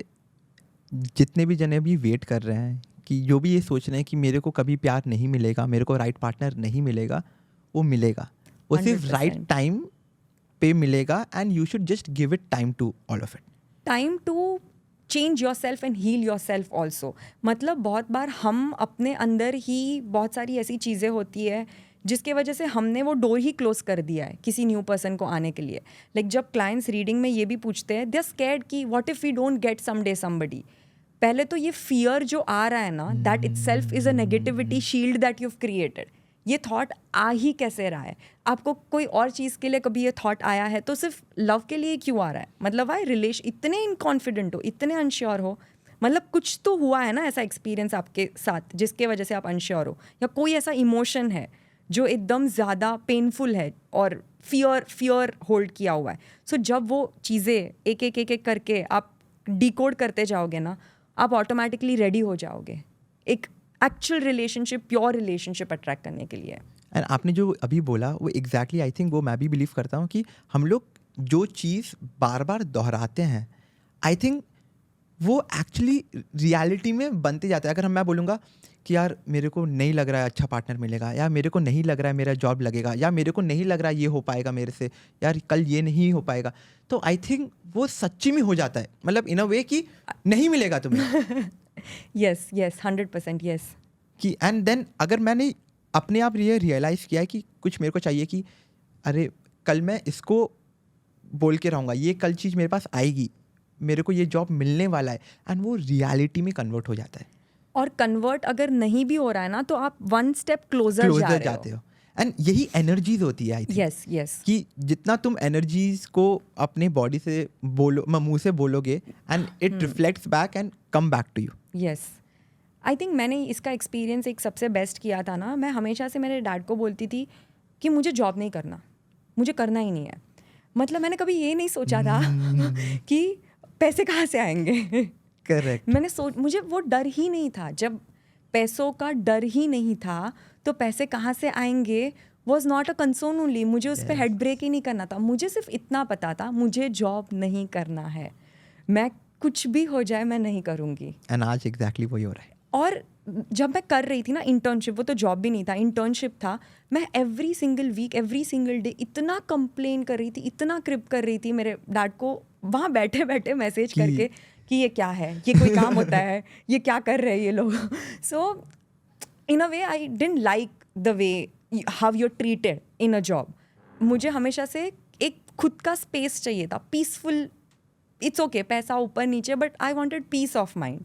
[SPEAKER 2] जितने भी जने भी वेट कर रहे हैं, कि जो भी ये सोच रहे हैं कि मेरे को कभी प्यार नहीं मिलेगा, मेरे को राइट पार्टनर नहीं मिलेगा, वो मिलेगा. वो सिर्फ
[SPEAKER 1] 100%.
[SPEAKER 2] राइट टाइम पे मिलेगा and you should just give it time to all of it.
[SPEAKER 1] Time to change yourself and heal yourself also. मतलब बहुत बार हम अपने अंदर ही बहुत सारी ऐसी चीज़ें होती है जिसके वजह से हमने वो डोर ही क्लोज कर दिया है किसी न्यू पर्सन को आने के लिए. लाइक जब क्लाइंट्स रीडिंग में ये भी पूछते हैं, दे आर स्कैर्ड कि what if we don't get someday somebody. पहले तो ये फियर जो आ रहा है ना, that itself is a negativity shield that you have created. ये थॉट आ ही कैसे रहा है? आपको कोई और चीज़ के लिए कभी ये थॉट आया है तो सिर्फ लव के लिए क्यों आ रहा है? मतलब भाई रिलेशन इतने इनकॉन्फिडेंट हो, इतने अनश्योर हो, मतलब कुछ तो हुआ है ना ऐसा एक्सपीरियंस आपके साथ जिसके वजह से आप अनश्योर हो, या कोई ऐसा इमोशन है जो एकदम ज़्यादा पेनफुल है और फियर होल्ड किया हुआ है. सो जब वो चीज़ें एक एक करके आप डिकोड करते जाओगे ना, आप ऑटोमेटिकली रेडी हो जाओगे एक actual relationship, pure relationship attract करने के लिए.
[SPEAKER 2] एंड आपने जो अभी बोला वो एग्जैक्टली आई थिंक वो मैं भी बिलीव करता हूँ कि हम लोग जो चीज़ बार बार दोहराते हैं, आई थिंक वो एक्चुअली रियलिटी में बनते जाता है. अगर मैं बोलूँगा कि यार मेरे को नहीं लग रहा है अच्छा पार्टनर मिलेगा, या मेरे को नहीं लग रहा है मेरा जॉब लगेगा, या मेरे को नहीं लग रहा है ये हो पाएगा मेरे से, यार कल ये नहीं हो पाएगा, तो आई थिंक वो सच्ची में हो जाता है. मतलब इन अ वे कि नहीं मिलेगा तुम्हें.
[SPEAKER 1] Yes 100% yes.
[SPEAKER 2] कि एंड देन अगर मैंने अपने आप ये रियलाइज़ किया है कि कुछ मेरे को चाहिए कि अरे कल मैं इसको बोल के रहूँगा, ये कल चीज़ मेरे पास आएगी, मेरे को ये जॉब मिलने वाला है, एंड वो रियलिटी में कन्वर्ट हो जाता है.
[SPEAKER 1] और कन्वर्ट अगर नहीं भी हो रहा है ना, तो आप वन स्टेप क्लोजर
[SPEAKER 2] जाते हो. एंड यही एनर्जीज होती है आई थिंक.
[SPEAKER 1] यस
[SPEAKER 2] कि जितना तुम एनर्जीज को अपने बॉडी से बोलो, मुंह से बोलोगे, and it reflects back and come back to you.
[SPEAKER 1] Yes. I think मैंने इसका एक्सपीरियंस एक सबसे बेस्ट किया था ना. मैं हमेशा से मेरे डैड को बोलती थी कि मुझे जॉब नहीं करना, मुझे करना ही नहीं है. मतलब मैंने कभी ये नहीं सोचा था कि पैसे कहाँ से आएंगे.
[SPEAKER 2] करेक्ट.
[SPEAKER 1] मुझे वो डर ही नहीं था. जब पैसों का डर ही नहीं था तो पैसे कहाँ से आएंगे was not a concern only. मुझे उस पर हेड ब्रेक ही नहीं करना था. मुझे सिर्फ इतना पता था, मुझे जॉब नहीं करना है, मैं कुछ भी हो जाए मैं नहीं करूँगी.
[SPEAKER 2] एंड आज एग्जैक्टली वही हो रहा है.
[SPEAKER 1] और जब मैं कर रही थी ना इंटर्नशिप, वो तो जॉब भी नहीं था, इंटर्नशिप था, मैं every single week, every single day इतना कंप्लेन कर रही थी, इतना क्रिप कर रही थी मेरे डैड को वहाँ बैठे बैठे मैसेज करके कि ये क्या है, ये कोई काम होता है, ये क्या कर रहे हैं ये लोग. So in a way I didn't like the way how you treated in a job. मुझे हमेशा से एक खुद का स्पेस चाहिए था, पीसफुल. इट्स ओके पैसा ऊपर नीचे, but I wanted peace of mind.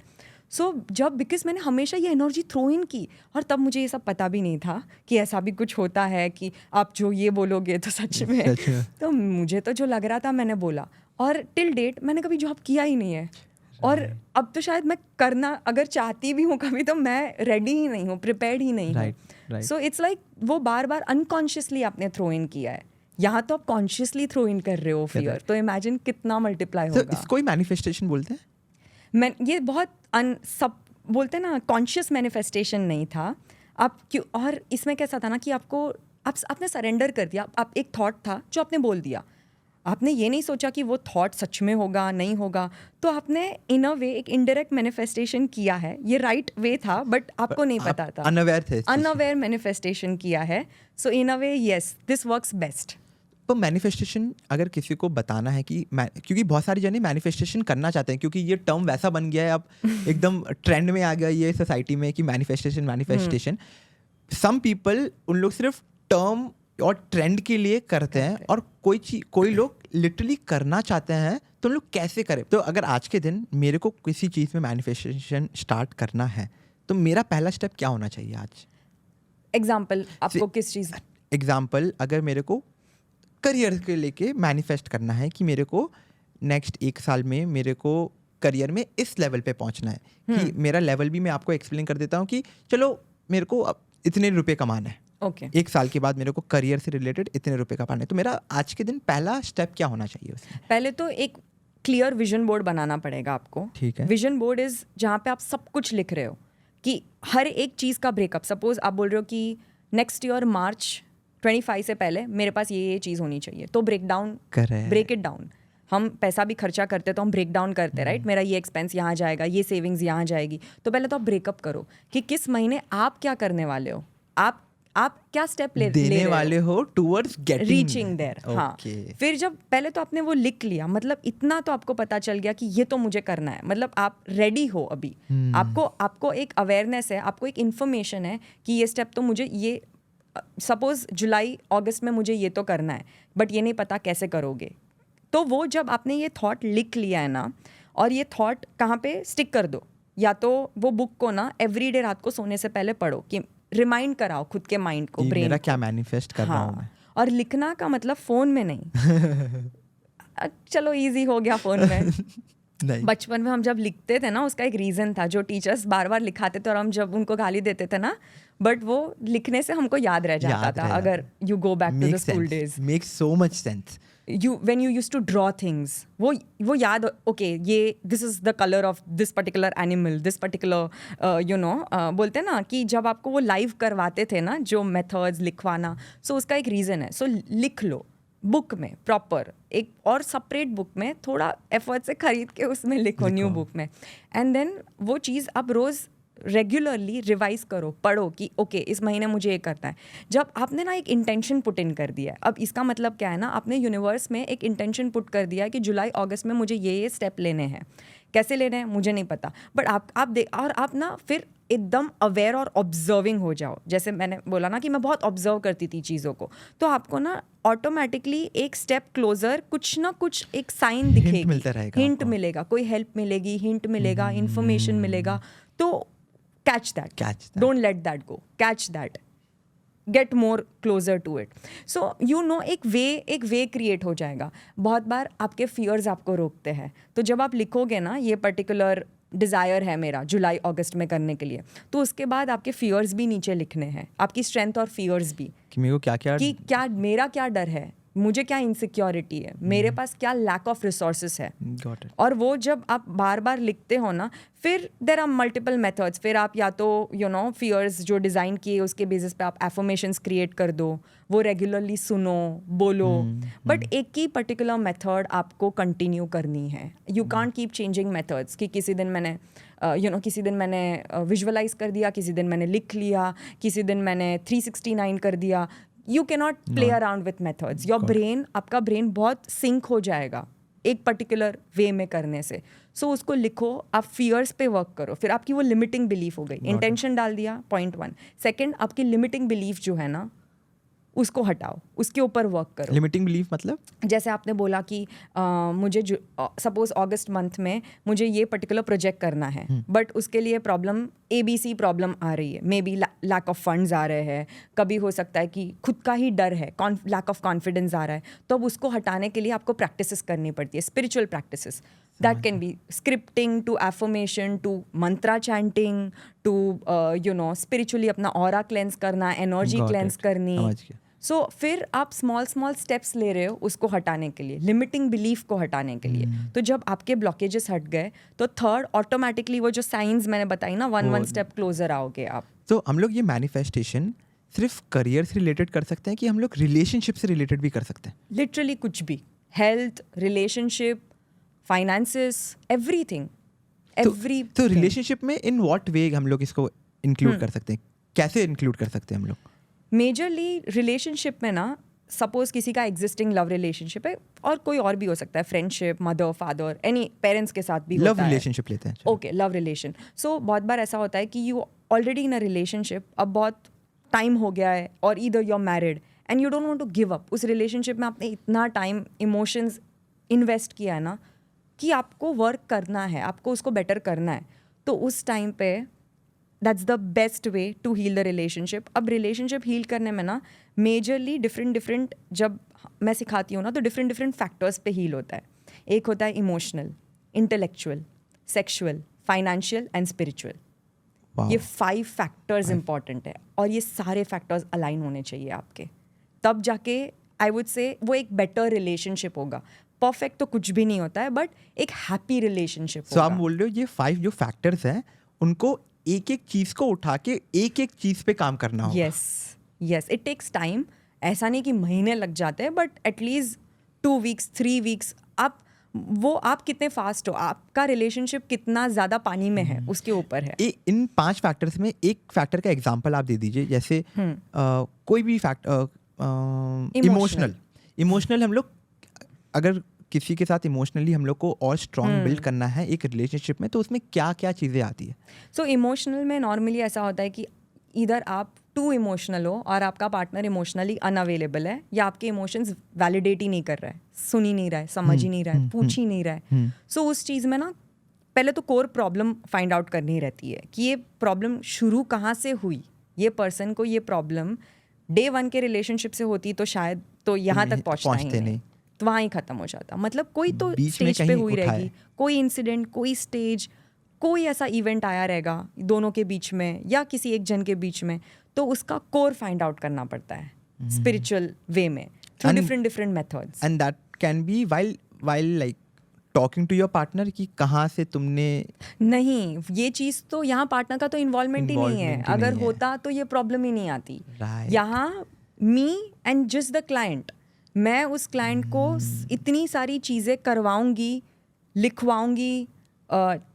[SPEAKER 1] So जब बिकॉज मैंने हमेशा ये एनर्जी थ्रो इन की, और तब मुझे ये सब पता भी नहीं था कि ऐसा भी कुछ होता है कि आप जो ये बोलोगे तो सच में. तो मुझे तो जो लग रहा था मैंने बोला, और टिल डेट मैंने कभी जॉब किया ही नहीं है. और अब तो शायद मैं करना अगर चाहती भी हूँ कभी, तो मैं रेडी ही नहीं हूँ, प्रिपेयर्ड ही नहीं हूँ. सो इट्स लाइक वो बार बार अनकॉन्शियसली आपने थ्रो इन किया है. यहाँ तो आप कॉन्शियसली थ्रो इन कर रहे हो फियर, तो इमेजिन कितना मल्टीप्लाई होगा.
[SPEAKER 2] इसको ही मैनिफेस्टेशन बोलते हैं.
[SPEAKER 1] मैं ये बहुत सब बोलते हैं ना, कॉन्शियस मैनिफेस्टेशन नहीं था आप क्यों. और इसमें कैसा था ना कि आपने सरेंडर कर दिया. आप एक थॉट था जो आपने बोल दिया, आपने ये नहीं सोचा कि वो थॉट सच में होगा नहीं होगा, तो आपने इन अ वे एक इनडायरेक्ट मैनिफेस्टेशन किया है. ये राइट वे था बट आपको नहीं पता था,
[SPEAKER 2] अनअवेयर थे,
[SPEAKER 1] अनअवेयर मैनिफेस्टेशन किया है. So in a way yes this works best.
[SPEAKER 2] तो मैनिफेस्टेशन अगर किसी को बताना है कि क्योंकि बहुत सारे जने मैनिफेस्टेशन करना चाहते हैं, क्योंकि ये टर्म वैसा बन गया है अब एकदम ट्रेंड में आ गया ये सोसाइटी में कि मैनिफेस्टेशन. सम पीपल उन लोग सिर्फ टर्म और ट्रेंड के लिए करते हैं, और कोई लोग लिटरली करना चाहते हैं तो हम लोग कैसे करें? तो अगर आज के दिन मेरे को किसी चीज़ में मैनिफेस्टेशन स्टार्ट करना है तो मेरा पहला स्टेप क्या होना चाहिए आज?
[SPEAKER 1] एग्जाम्पल आपको किस चीज़?
[SPEAKER 2] एग्जाम्पल, अगर मेरे को करियर के लेके मैनिफेस्ट करना है कि मेरे को नेक्स्ट 1 साल में मेरे को करियर में इस लेवल पे पहुंचना है, कि मेरा लेवल भी मैं आपको एक्सप्लेन कर देता हूँ कि चलो मेरे को अब इतने रुपए कमाना है,
[SPEAKER 1] ओके
[SPEAKER 2] 1 साल के बाद मेरे को करियर से रिलेटेड इतने रुपए कमाना है, तो मेरा आज के दिन पहला स्टेप क्या होना चाहिए उसमें?
[SPEAKER 1] पहले तो एक क्लियर विजन बोर्ड बनाना पड़ेगा आपको।
[SPEAKER 2] ठीक है।
[SPEAKER 1] विजन बोर्ड इज जहाँ पे आप सब कुछ लिख रहे हो कि हर एक चीज़ का ब्रेकअप। सपोज आप बोल रहे हो कि नेक्स्ट ईयर मार्च 25 से पहले मेरे पास ये चीज़ होनी चाहिए, तो ब्रेक इट डाउन। हम पैसा भी खर्चा करते तो हम ब्रेक डाउन करते, राइट? मेरा ये एक्सपेंस यहाँ जाएगा, ये सेविंग्स यहाँ जाएगी। तो पहले तो आप ब्रेकअप करो कि किस महीने आप क्या करने वाले हो, आप क्या स्टेप ले
[SPEAKER 2] देने
[SPEAKER 1] रहे हो
[SPEAKER 2] वाले हो टूवर्ड्स गेटिंग
[SPEAKER 1] रीचिंग देयर। हाँ, फिर जब पहले तो आपने वो लिख लिया, मतलब इतना तो आपको पता चल गया कि ये तो मुझे करना है, मतलब आप रेडी हो अभी। आपको एक अवेयरनेस है, आपको एक इन्फॉर्मेशन है कि ये स्टेप तो मुझे, ये सपोज जुलाई अगस्त में मुझे ये तो करना है, बट ये नहीं पता कैसे करोगे। तो वो जब आपने ये थॉट लिख लिया है ना, और ये थॉट कहाँ पे स्टिक कर दो, या तो वो बुक को ना एवरीडे रात को सोने से पहले पढ़ो, कि रिमाइंड कराओ खुद के माइंड को, ब्रेन
[SPEAKER 2] मेरा क्या मैनिफेस्ट कर रहा हूँ मैं।
[SPEAKER 1] और लिखना का मतलब फोन में नहीं। चलो इजी हो गया फोन में।
[SPEAKER 2] नहीं।
[SPEAKER 1] बचपन में हम जब लिखते थे ना, उसका एक रीजन था, जो टीचर्स बार बार लिखाते थे और हम जब उनको गाली देते थे ना, बट वो लिखने से हमको याद रह जाता था। अगर you go back to the school days,
[SPEAKER 2] makes so much sense.
[SPEAKER 1] when you used to draw things, वो याद, ओके ये this is the colour of this particular animal, this particular बोलते हैं ना कि जब आपको वो लाइव करवाते थे ना जो मेथड्स लिखवाना, सो उसका एक रीज़न है। सो लिख लो बुक में प्रॉपर, एक और सेपरेट बुक में, थोड़ा एफर्ट से खरीद के उसमें लिखो न्यू बुक में, एंड देन वो चीज़ आप रोज़ रेगुलरली रिवाइज करो, पढ़ो कि ओके इस महीने मुझे ये करना है। जब आपने ना एक इंटेंशन पुट इन कर दिया है, अब इसका मतलब क्या है ना, आपने यूनिवर्स में एक इंटेंशन पुट कर दिया है कि जुलाई अगस्त में मुझे ये स्टेप लेने हैं। कैसे लेने हैं मुझे नहीं पता, बट आप ना फिर एकदम अवेयर और ऑब्जर्विंग हो जाओ। जैसे मैंने बोला ना कि मैं बहुत ऑब्जर्व करती थी चीज़ों को, तो आपको ना ऑटोमेटिकली एक स्टेप क्लोजर कुछ ना कुछ एक साइन दिखेगी,
[SPEAKER 2] मिलता रहेगा,
[SPEAKER 1] हिंट मिलेगा, कोई हेल्प मिलेगी, हिंट मिलेगा, इन्फॉर्मेशन मिलेगा। तो catch that. Don't let that go. Catch that. Get more closer to it. So you know एक वे क्रिएट हो जाएगा। बहुत बार आपके फियर्स आपको रोकते हैं, तो जब आप लिखोगे ना ये पर्टिकुलर डिज़ायर है मेरा जुलाई अगस्त में करने के लिए, तो उसके बाद आपके फियर्स भी नीचे लिखने हैं, आपकी स्ट्रेंथ और फियर्स भी,
[SPEAKER 2] कि मेरे को क्या
[SPEAKER 1] मेरा क्या डर है, मुझे क्या इनसिक्योरिटी है, मेरे पास क्या लैक ऑफ रिसोर्सेस है। और वो जब आप बार बार लिखते हो ना, फिर देयर आर मल्टीपल मेथड्स। फिर आप या तो फियर्स जो डिज़ाइन किए उसके बेसिस पे आप एफर्मेशंस क्रिएट कर दो, वो रेगुलरली सुनो, बोलो, बट एक ही पर्टिकुलर मेथड आपको कंटिन्यू करनी है। You can't keep changing methods कि किसी दिन मैंने विजुअलाइज कर दिया, किसी दिन मैंने लिख लिया, किसी दिन मैंने 369 कर दिया। You cannot play around with methods. Your brain, आपका ब्रेन बहुत सिंक हो जाएगा एक पर्टिकुलर वे में करने से। सो उसको लिखो, आप फियर्स पे वर्क करो। फिर आपकी वो लिमिटिंग बिलीफ हो गई, इंटेंशन डाल दिया, पॉइंट 1। सेकेंड, आपकी लिमिटिंग बिलीफ जो है ना उसको हटाओ, उसके ऊपर वर्क करो।
[SPEAKER 2] लिमिटिंग बिलीफ मतलब
[SPEAKER 1] जैसे आपने बोला कि मुझे सपोज अगस्त मंथ में मुझे ये पर्टिकुलर प्रोजेक्ट करना है, बट उसके लिए प्रॉब्लम ABC प्रॉब्लम आ रही है, maybe lack of funds आ रहे हैं, कभी हो सकता है कि खुद का ही डर है, लैक ऑफ कॉन्फिडेंस आ रहा है, तो अब उसको हटाने के लिए आपको प्रैक्टिसेस करनी पड़ती है, spiritual practices. That can be scripting to affirmation to mantra chanting to spiritually अपना ऑरा क्लेंस करना, एनर्जी क्लेंस करनी। सो फिर आप स्मॉल स्टेप्स ले रहे हो उसको हटाने के लिए, लिमिटिंग बिलीफ को हटाने के लिए। तो जब आपके ब्लॉकेजेस हट गए तो थर्ड ऑटोमेटिकली वो जो साइंस मैंने बताई ना, वन स्टेप क्लोजर आओगे आप।
[SPEAKER 2] तो हम लोग ये मैनिफेस्टेशन सिर्फ करियर से रिलेटेड कर सकते हैं कि हम लोग रिलेशनशिप से रिलेटेड भी कर सकते हैं?
[SPEAKER 1] लिटरली कुछ भी, हेल्थ, रिलेशनशिप, फाइनेंसेस, एवरीथिंग।
[SPEAKER 2] तो रिलेशनशिप में इन व्हाट वे हम लोग इसको इंक्लूड कर सकते हैं, कैसे इंक्लूड कर सकते हैं हम लोग?
[SPEAKER 1] मेजरली रिलेशनशिप में ना, सपोज किसी का एग्जिस्टिंग लव रिलेशनशिप है, और कोई और भी हो सकता है, friendship, mother father, any parents के साथ भी होता है।
[SPEAKER 2] लव रिलेशनशिप लेते हैं।
[SPEAKER 1] Okay, love relation. सो बहुत बार ऐसा होता है कि you already in a relationship, अब बहुत टाइम हो गया है, और either you are married and you don't want to give up. उस रिलेशनशिप में आपने इतना टाइम, इमोशंस इन्वेस्ट किया है ना, कि आपको वर्क करना है, आपको उसको बेटर करना है, तो उस टाइम पे that's the best way to heal the relationship. अब रिलेशनशिप हील करने में ना मेजरली डिफरेंट जब मैं सिखाती हूँ ना, तो डिफरेंट फैक्टर्स पे हील होता है. एक होता है emotional, intellectual, sexual, financial and spiritual.
[SPEAKER 2] Wow.
[SPEAKER 1] ये 5 फैक्टर्स इंपॉर्टेंट है और ये सारे फैक्टर्स अलाइन होने चाहिए आपके, तब जाके आई वुड से वो एक बेटर रिलेशनशिप होगा. परफेक्ट तो कुछ भी नहीं होता है, बट एक हैप्पी रिलेशनशिप
[SPEAKER 2] सो आप
[SPEAKER 1] होगा.
[SPEAKER 2] बोल रहे हो ये 5 जो फैक्टर्स हैं उनको एक एक चीज को उठा के एक एक चीज पे काम करना होगा.
[SPEAKER 1] Yes, it takes time. ऐसा नहीं कि महीने लग जाते हैं, बट एटलीस्ट 2 वीक्स 3 वीक्स. आप कितने फास्ट हो, आपका रिलेशनशिप कितना ज़्यादा पानी में है, उसके ऊपर है.
[SPEAKER 2] इन 5 फैक्टर्स में एक फैक्टर का एग्जांपल आप दे दीजिए. जैसे कोई भी इमोशनल हम लोग अगर किसी के साथ इमोशनली हम लोग को और स्ट्रॉन्ग बिल्ड करना है एक रिलेशनशिप में, तो उसमें क्या क्या चीज़ें आती है?
[SPEAKER 1] सो इमोशनल में नॉर्मली ऐसा होता है कि इधर आप टू इमोशनल हो और आपका पार्टनर इमोशनली अनअवेलेबल है, या आपके इमोशंस वैलिडेट ही नहीं कर रहा है, सुन ही नहीं रहा है, समझ ही नहीं रहा है, पूछ ही नहीं रहा है. सो उस चीज़ में ना पहले तो कोर प्रॉब्लम फाइंड आउट करनी रहती है कि ये प्रॉब्लम शुरू कहाँ से हुई. ये पर्सन को ये प्रॉब्लम डे 1 के रिलेशनशिप से होती तो शायद तो यहाँ तक पहुँचता ही नहीं, तो वहाँ ही खत्म हो जाता. मतलब कोई तो स्टेज पे हुई रहेगी, कोई इंसिडेंट, कोई स्टेज, कोई ऐसा इवेंट आया रहेगा दोनों के बीच में या किसी एक जन के बीच में, तो उसका कोर फाइंड आउट करना पड़ता है स्पिरिचुअल वे में through different methods.
[SPEAKER 2] And that can be while like talking to your partner कि कहाँ से तुमने.
[SPEAKER 1] नहीं, ये चीज़ तो यहाँ पार्टनर का तो इन्वॉल्वमेंट ही नहीं है. अगर होता तो ये प्रॉब्लम ही नहीं आती. यहाँ me and just the client, मैं उस क्लाइंट को इतनी सारी चीज़ें करवाऊंगी, लिखवाऊंगी,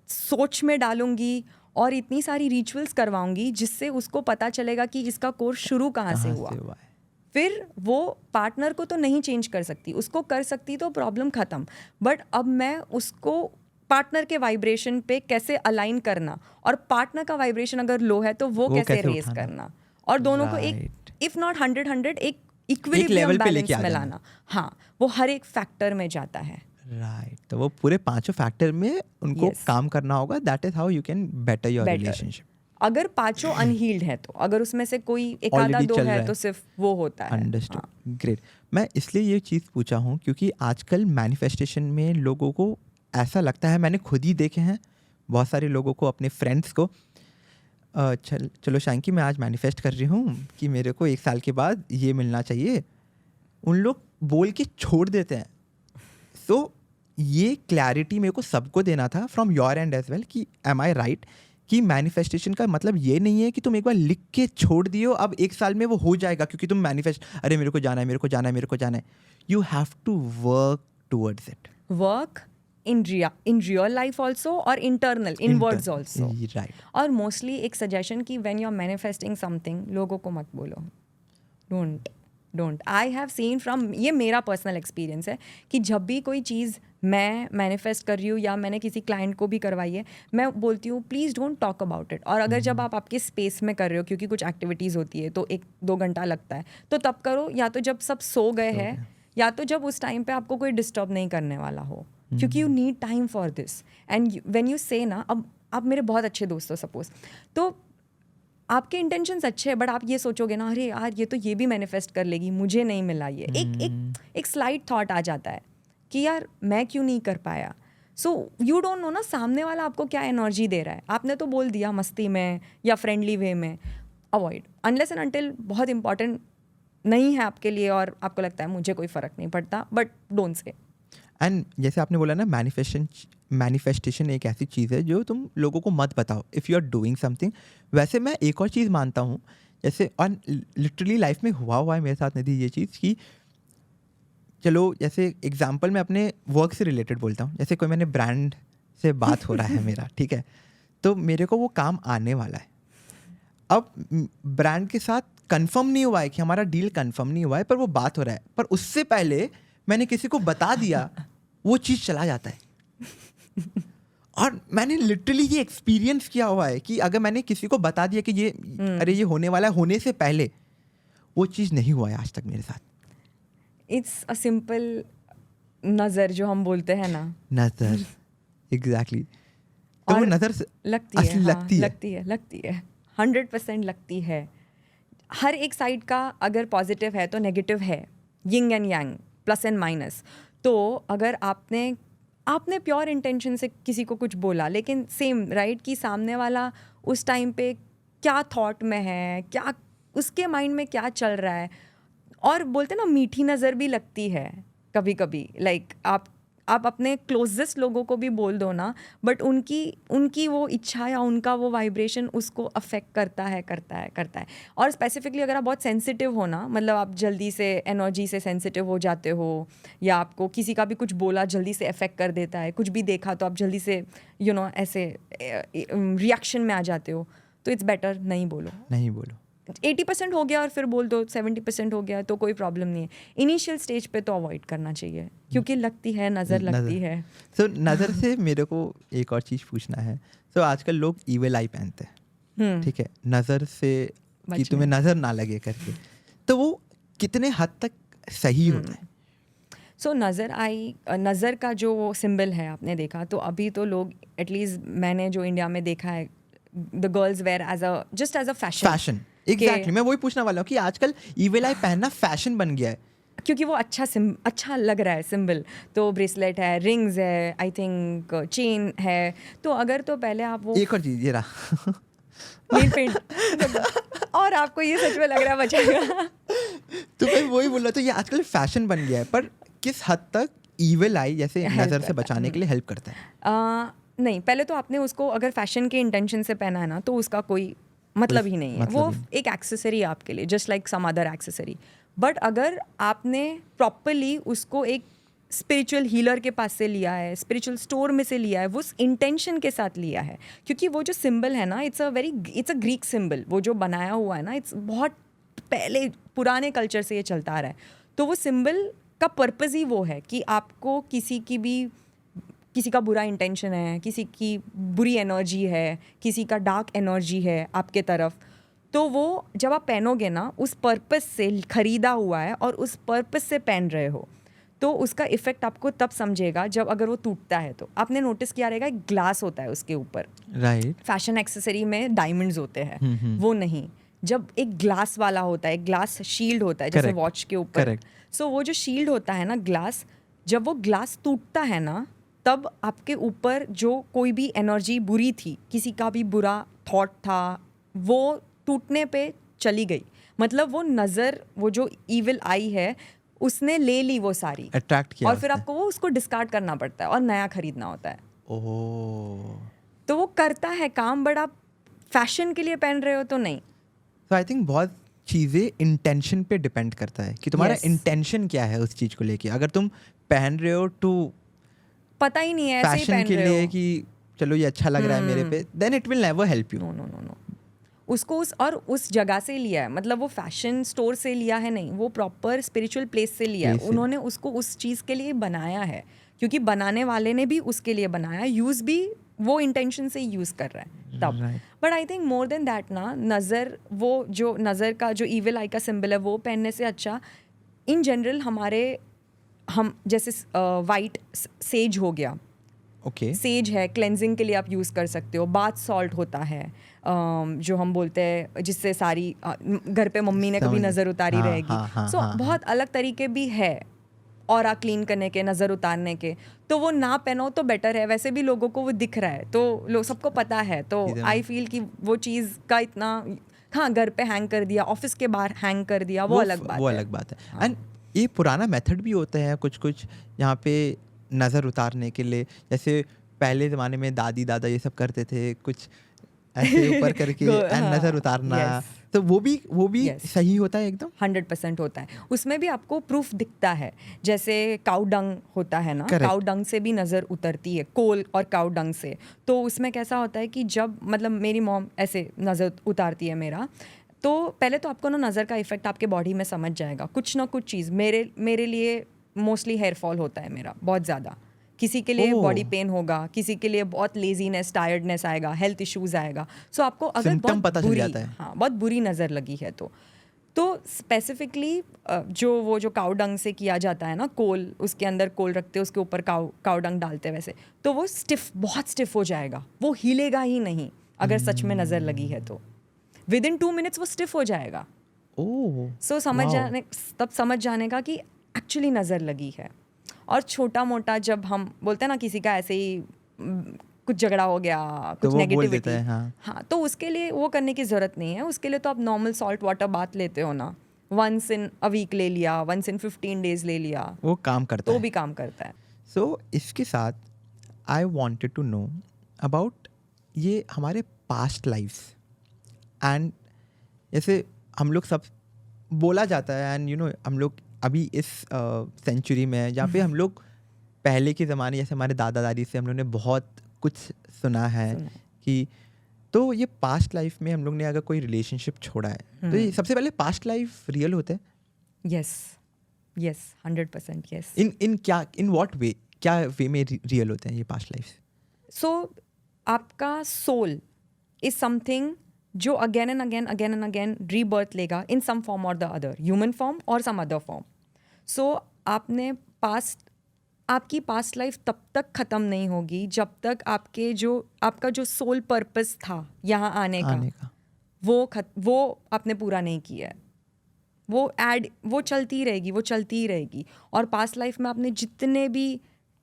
[SPEAKER 1] सोच में डालूंगी और इतनी सारी रिचुअल्स करवाऊंगी जिससे उसको पता चलेगा कि इसका कोर्स शुरू कहाँ से हुआ. फिर वो पार्टनर को तो नहीं चेंज कर सकती, उसको कर सकती तो प्रॉब्लम ख़त्म. बट अब मैं उसको पार्टनर के वाइब्रेशन पे कैसे अलाइन करना, और पार्टनर का वाइब्रेशन अगर लो है तो वो कैसे रेस करना, और दोनों को एक इफ नॉट 100 एक इक्विलिब्रियम बैलेंस में लाना. हाँ, वो हर एक फैक्टर में जाता है.
[SPEAKER 2] राइट. तो वो पूरे 5 फैक्टर में उनको काम करना होगा. That is how you can better your relationship.
[SPEAKER 1] अगर 5 अनहील्ड है तो, अगर उसमें से कोई एक आधा 2 है तो सिर्फ वो होता है.
[SPEAKER 2] अंडरस्टूड. ग्रेट. मैं इसलिए ये चीज़ पूछा हूँ क्योंकि आजकल मैनिफेस्टेशन में लोगों को ऐसा लगता है, मैंने खुद ही देखे हैं बहुत सारे लोगों को, अपने फ्रेंड्स को, चलो शांकी मैं आज मैनिफेस्ट कर रही हूँ कि मेरे को 1 साल के बाद ये मिलना चाहिए. उन लोग बोल के छोड़ देते हैं. सो ये क्लैरिटी मेरे को सबको देना था from your end as well कि एम आई राइट कि मैनिफेस्टेशन का मतलब ये नहीं है कि तुम एक बार लिख के छोड़ दियो अब 1 साल में वो हो जाएगा क्योंकि तुम मैनिफेस्ट, अरे मेरे को जाना है, मेरे को जाना है, मेरे को जाना है. You have to work towards it.
[SPEAKER 1] Work in real life also or internal inwards also.
[SPEAKER 2] Right.
[SPEAKER 1] और mostly एक suggestion कि when you're manifesting something, लोगों को मत बोलो. don't. I have seen from, ये मेरा पर्सनल एक्सपीरियंस है कि जब भी कोई चीज़ मैं मैनिफेस्ट कर रही हूँ या मैंने किसी क्लाइंट को भी करवाई है, मैं बोलती हूँ please don't talk about it. और अगर जब आप आपके स्पेस में कर रहे हो, क्योंकि कुछ एक्टिविटीज़ होती है तो 1-2 घंटा लगता है, तो तब करो, या तो जब सब सो गए हैं, या तो जब उस टाइम पे आपको कोई डिस्टर्ब नहीं करने वाला हो, क्योंकि you need time for this. And when you से ना, अब आप मेरे बहुत अच्छे दोस्त हो सपोज, तो आपके इंटेंशंस अच्छे हैं, बट आप ये सोचोगे ना, अरे यार ये तो ये भी मैनिफेस्ट कर लेगी, मुझे नहीं मिला ये. एक स्लाइट थॉट आ जाता है कि यार मैं क्यों नहीं कर पाया. सो यू डोंट नो ना सामने वाला आपको क्या एनर्जी दे रहा है. आपने तो बोल दिया मस्ती में या फ्रेंडली वे में. अवॉइड अनलेस एंड अनटिल बहुत इंपॉर्टेंट नहीं है आपके लिए और आपको लगता है मुझे कोई फ़र्क नहीं पड़ता, बट डोंट से.
[SPEAKER 2] एंड जैसे आपने बोला ना, मैनिफेस्टेशन एक ऐसी चीज़ है जो तुम लोगों को मत बताओ if you are doing something. वैसे मैं एक और चीज़ मानता हूँ, जैसे और लिटरली लाइफ में हुआ है मेरे साथ निधि ये चीज़ कि चलो जैसे एग्जांपल मैं अपने वर्क से रिलेटेड बोलता हूँ. जैसे कोई मैंने ब्रांड से बात हो रहा है मेरा, ठीक है, तो मेरे को वो काम आने वाला है. अब ब्रांड के साथ कंफर्म नहीं हुआ है कि हमारा डील कंफर्म नहीं हुआ है, पर वो बात हो रहा है. पर उससे पहले मैंने किसी को बता दिया, वो चीज़ चला जाता है. और मैंने लिटरली ये एक्सपीरियंस किया हुआ है कि अगर मैंने किसी को बता दिया कि ये अरे ये होने वाला है, होने से पहले वो चीज़ नहीं हुआ है आज तक मेरे साथ.
[SPEAKER 1] इट्स अ सिंपल नज़र जो हम बोलते हैं ना,
[SPEAKER 2] नजर, एग्जैक्टली। तो वो
[SPEAKER 1] और
[SPEAKER 2] नजर से
[SPEAKER 1] लगती है,
[SPEAKER 2] असली
[SPEAKER 1] हाँ,
[SPEAKER 2] लगती है।
[SPEAKER 1] 100% लगती है। हर एक साइड का अगर पॉजिटिव है तो नेगेटिव है, yin and yang, plus and minus. तो अगर आपने प्योर इंटेंशन से किसी को कुछ बोला, लेकिन सेम राइट कि सामने वाला उस टाइम पे क्या थॉट में है, क्या उसके माइंड में क्या चल रहा है, और बोलते ना मीठी नज़र भी लगती है कभी कभी। लाइक आप अपने क्लोजेस्ट लोगों को भी बोल दो ना, बट उनकी वो इच्छा या उनका वो वाइब्रेशन उसको अफेक्ट करता है। और स्पेसिफिकली अगर आप बहुत सेंसिटिव हो ना, मतलब आप जल्दी से एनर्जी से सेंसिटिव हो जाते हो, या आपको किसी का भी कुछ बोला जल्दी से अफेक्ट कर देता है, कुछ भी देखा तो आप जल्दी से ऐसे रिएक्शन में आ जाते हो, तो इट्स बेटर नहीं बोलो। 80% हो गया और फिर बोल दो, 70% हो गया तो कोई प्रॉब्लम नहीं है। इनिशियल स्टेज पे तो अवॉइड करना चाहिए, क्योंकि लगती है, नज़र लगती है।
[SPEAKER 2] तो नज़र से मेरे को एक और चीज़ पूछना है। तो आजकल लोग ईविल आई पहनते हैं, ठीक है, नज़र से कि तुम्हें नज़र ना लगे करके, तो वो कितने हद तक सही होता है?
[SPEAKER 1] सो नज़र का जो सिंबल है, आपने देखा तो अभी तो लोग, एटलीस्ट मैंने जो इंडिया में देखा है, the girls wear just as a fashion.
[SPEAKER 2] Exactly, मैं वही पूछना वाला हूँ कि आजकल ईविल आई पहनना फैशन बन गया है,
[SPEAKER 1] क्योंकि वो अच्छा लग रहा है सिंबल। तो ब्रेसलेट है, रिंग्स है, आई थिंक चेन है। तो अगर तो पहले आप वो
[SPEAKER 2] एक और चीज़ ये रहा
[SPEAKER 1] नील पेंट और आपको ये सच में लग रहा है बचेगा।
[SPEAKER 2] तो मैं वही बोल रहा था, ये आजकल फैशन बन गया है, पर किस हद तक ईविल आई जैसे नज़र से बचाने के लिए हेल्प करता है?
[SPEAKER 1] नहीं, पहले तो आपने उसको अगर फैशन के इंटेंशन से पहना है ना, तो उसका कोई मतलब ही नहीं है। वो एक एक्सेसरी है आपके लिए, just like some other accessory. But अगर आपने प्रॉपरली उसको एक स्पिरिचुअल हीलर के पास से लिया है, स्पिरिचुअल स्टोर में से लिया है, वो उस इंटेंशन के साथ लिया है, क्योंकि वो जो सिंबल है ना, इट्स अ ग्रीक सिंबल। वो जो बनाया हुआ है ना, इट्स बहुत पहले पुराने कल्चर से ये चलता आ रहा है। तो वो सिंबल का पर्पज़ ही वो है कि आपको किसी का बुरा इंटेंशन है, किसी की बुरी एनर्जी है, किसी का डार्क एनर्जी है आपके तरफ, तो वो जब आप पहनोगे ना, उस पर्पस से ख़रीदा हुआ है और उस पर्पस से पहन रहे हो, तो उसका इफ़ेक्ट आपको तब समझेगा जब अगर वो टूटता है। तो आपने नोटिस किया रहेगा, एक ग्लास होता है उसके ऊपर,
[SPEAKER 2] राइट,
[SPEAKER 1] फैशन एक्सेसरी में डायमंड्स होते हैं, वो नहीं, जब एक ग्लास वाला होता है, ग्लास शील्ड होता है, जैसे वॉच के ऊपर। सो वो जो शील्ड होता है ना, ग्लास, जब वो ग्लास टूटता है ना, तब आपके ऊपर जो कोई भी एनर्जी बुरी थी, किसी का भी बुरा थॉट था, वो टूटने पे चली गई। मतलब वो नज़र, वो जो ईविल आई है, उसने ले ली वो सारी,
[SPEAKER 2] अट्रैक्ट किया,
[SPEAKER 1] और फिर आपको वो उसको डिस्कार्ड करना पड़ता है और नया खरीदना होता है।
[SPEAKER 2] ओह,
[SPEAKER 1] तो वो करता है काम, बट आप फैशन के लिए पहन रहे हो तो नहीं।
[SPEAKER 2] तो आई थिंक बहुत चीज़ें इंटेंशन पे डिपेंड करता है कि तुम्हारा इंटेंशन क्या है उस चीज़ को लेके। अगर तुम पहन रहे हो टू
[SPEAKER 1] पता ही नहीं है, ऐसे ही
[SPEAKER 2] फैशन
[SPEAKER 1] पहन
[SPEAKER 2] के
[SPEAKER 1] रहे
[SPEAKER 2] लिए
[SPEAKER 1] हो
[SPEAKER 2] कि चलो ये अच्छा लग रहा है मेरे पे, then it will never help you.
[SPEAKER 1] No, उसको उस जगह से लिया है, मतलब वो फैशन स्टोर से लिया है नहीं, वो प्रॉपर स्पिरिचुअल प्लेस से लिया है। उन्होंने उसको उस चीज़ के लिए बनाया है, क्योंकि बनाने वाले ने भी उसके लिए बनाया, यूज़ भी वो इंटेंशन से यूज़ कर रहा है तब। But I think more than that ना, नज़र, वो जो नज़र का जो ईविल आई का सिंबल है, वो पहनने से अच्छा इन जनरल हम जैसे वाइट सेज हो गया,
[SPEAKER 2] ओके,
[SPEAKER 1] सेज है, क्लेंजिंग के लिए आप यूज़ कर सकते हो। बाथ सॉल्ट होता है, जो हम बोलते हैं, जिससे सारी घर पे मम्मी ने कभी नज़र उतारी रहेगी। सो बहुत अलग तरीके भी है और क्लीन करने के, नज़र उतारने के। तो वो ना पहनो तो बेटर है। वैसे भी लोगों को वो दिख रहा है, तो सबको पता है। तो आई फील कि वो चीज़ का इतना, हाँ, घर पे हैंग कर दिया, ऑफिस के बाहर हैंग कर दिया, वो अलग बात है।
[SPEAKER 2] एंड ये पुराना मेथड भी होता है कुछ यहाँ पे नज़र उतारने के लिए। जैसे पहले ज़माने में दादी दादा ये सब करते थे, कुछ ऐसे ऊपर करके एंड नज़र उतारना। तो वो भी सही होता है एकदम?
[SPEAKER 1] 100% होता है। उसमें भी आपको प्रूफ दिखता है। जैसे काउ डंग होता है ना, काउ डंग से भी नज़र उतरती है, कोल और काउ डंग से। तो उसमें कैसा होता है कि जब, मतलब मेरी मॉम ऐसे नज़र उतारती है मेरा, तो पहले तो आपको ना नज़र का इफेक्ट आपके बॉडी में समझ जाएगा, कुछ ना कुछ चीज़। मेरे लिए मोस्टली हेयर फॉल होता है मेरा बहुत ज़्यादा, किसी के लिए बॉडी पेन होगा, किसी के लिए बहुत लेजीनेस, टायर्डनेस आएगा, हेल्थ इश्यूज आएगा। सो आपको अगर बहुत बुरी नज़र लगी है तो स्पेसिफिकली जो काउ डंग से किया जाता है ना, कोल, उसके अंदर कोल रखते हैं, उसके ऊपर काउ डंग डालते हैं वैसे, तो वो बहुत स्टिफ हो जाएगा, वो हिलेगा ही नहीं अगर सच में नज़र लगी है तो। विद इन 2 मिनट्स वो स्टिफ हो जाएगा।
[SPEAKER 2] ओह
[SPEAKER 1] सो तब समझ जाने का कि एक्चुअली नज़र लगी है। और छोटा मोटा जब हम बोलते हैं ना किसी का ऐसे ही कुछ झगड़ा हो गया,
[SPEAKER 2] तो
[SPEAKER 1] कुछ
[SPEAKER 2] वो बोल
[SPEAKER 1] नेगेटिविटी,
[SPEAKER 2] देता है,
[SPEAKER 1] हाँ, तो उसके लिए वो करने की ज़रूरत नहीं है। उसके लिए तो आप नॉर्मल सॉल्ट वाटर बाथ लेते हो ना, वंस इन अ वीक ले लिया, वंस इन 15 डेज ले लिया,
[SPEAKER 2] वो काम करता
[SPEAKER 1] तो
[SPEAKER 2] है।
[SPEAKER 1] भी काम करता है।
[SPEAKER 2] सो इसके साथ I wanted to know about ये हमारे पास्ट लाइफ्स एंड जैसे हम लोग सब बोला जाता है एंड हम लोग अभी इस सेंचुरी में हैं जहाँ पे हम लोग पहले के ज़माने जैसे हमारे दादा दादी से हम लोग ने बहुत कुछ सुना है कि तो ये पास्ट लाइफ में हम लोग ने अगर कोई रिलेशनशिप छोड़ा है तो ये सबसे पहले पास्ट लाइफ रियल होते हैं।
[SPEAKER 1] Yes 100% yes.
[SPEAKER 2] In what way, क्या वे में रियल होते हैं ये पास्ट लाइफ?
[SPEAKER 1] सो आपका सोल इज समथिंग जो अगेन एंड अगेन रीबर्थ लेगा इन सम फॉर्म और द अदर, ह्यूमन फॉर्म और सम अदर फॉर्म। सो आपकी पास्ट लाइफ तब तक ख़त्म नहीं होगी जब तक आपका जो सोल पर्पस था यहाँ आने का वो आपने पूरा नहीं किया है। वो चलती रहेगी। और पास्ट लाइफ में आपने जितने भी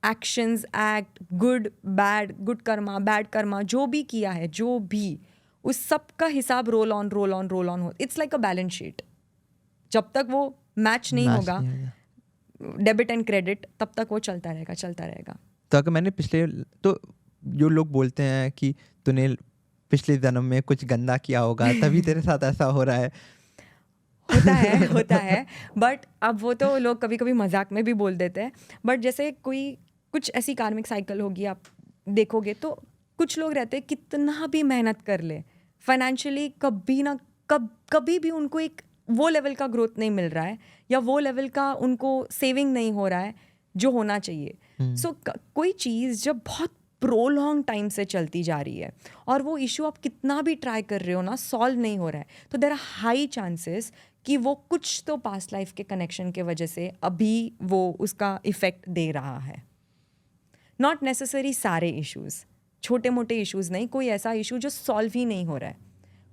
[SPEAKER 1] actions, act, good Karma, bad Karma जो भी किया है, उस सब का हिसाब रोल ऑन हो। It's like a balance sheet. जब तक वो मैच नहीं होगा डेबिट एंड क्रेडिट, तब तक वो चलता रहेगा।
[SPEAKER 2] तो अगर मैंने तो जो लोग बोलते हैं कि तूने पिछले जन्म में कुछ गंदा किया होगा तभी तेरे साथ ऐसा हो रहा है,
[SPEAKER 1] होता है बट अब वो तो लोग कभी कभी मजाक में भी बोल देते हैं। बट जैसे कुछ ऐसी कार्मिक साइकिल होगी, आप देखोगे तो कुछ लोग रहते हैं कितना भी मेहनत कर ले, फाइनेंशियली कभी भी उनको एक वो लेवल का ग्रोथ नहीं मिल रहा है, या वो लेवल का उनको सेविंग नहीं हो रहा है जो होना चाहिए। सो कोई चीज़ जब बहुत प्रोलॉन्ग टाइम से चलती जा रही है और वो इशू आप कितना भी ट्राई कर रहे हो ना, सॉल्व नहीं हो रहा है, तो देयर आर हाई चांसेस कि वो कुछ तो पास्ट लाइफ के कनेक्शन के वजह से अभी वो उसका इफेक्ट दे रहा है। नॉट नेसेसरी सारे इश्यूज, छोटे मोटे इश्यूज नहीं, कोई ऐसा इशू जो सॉल्व ही नहीं हो रहा है,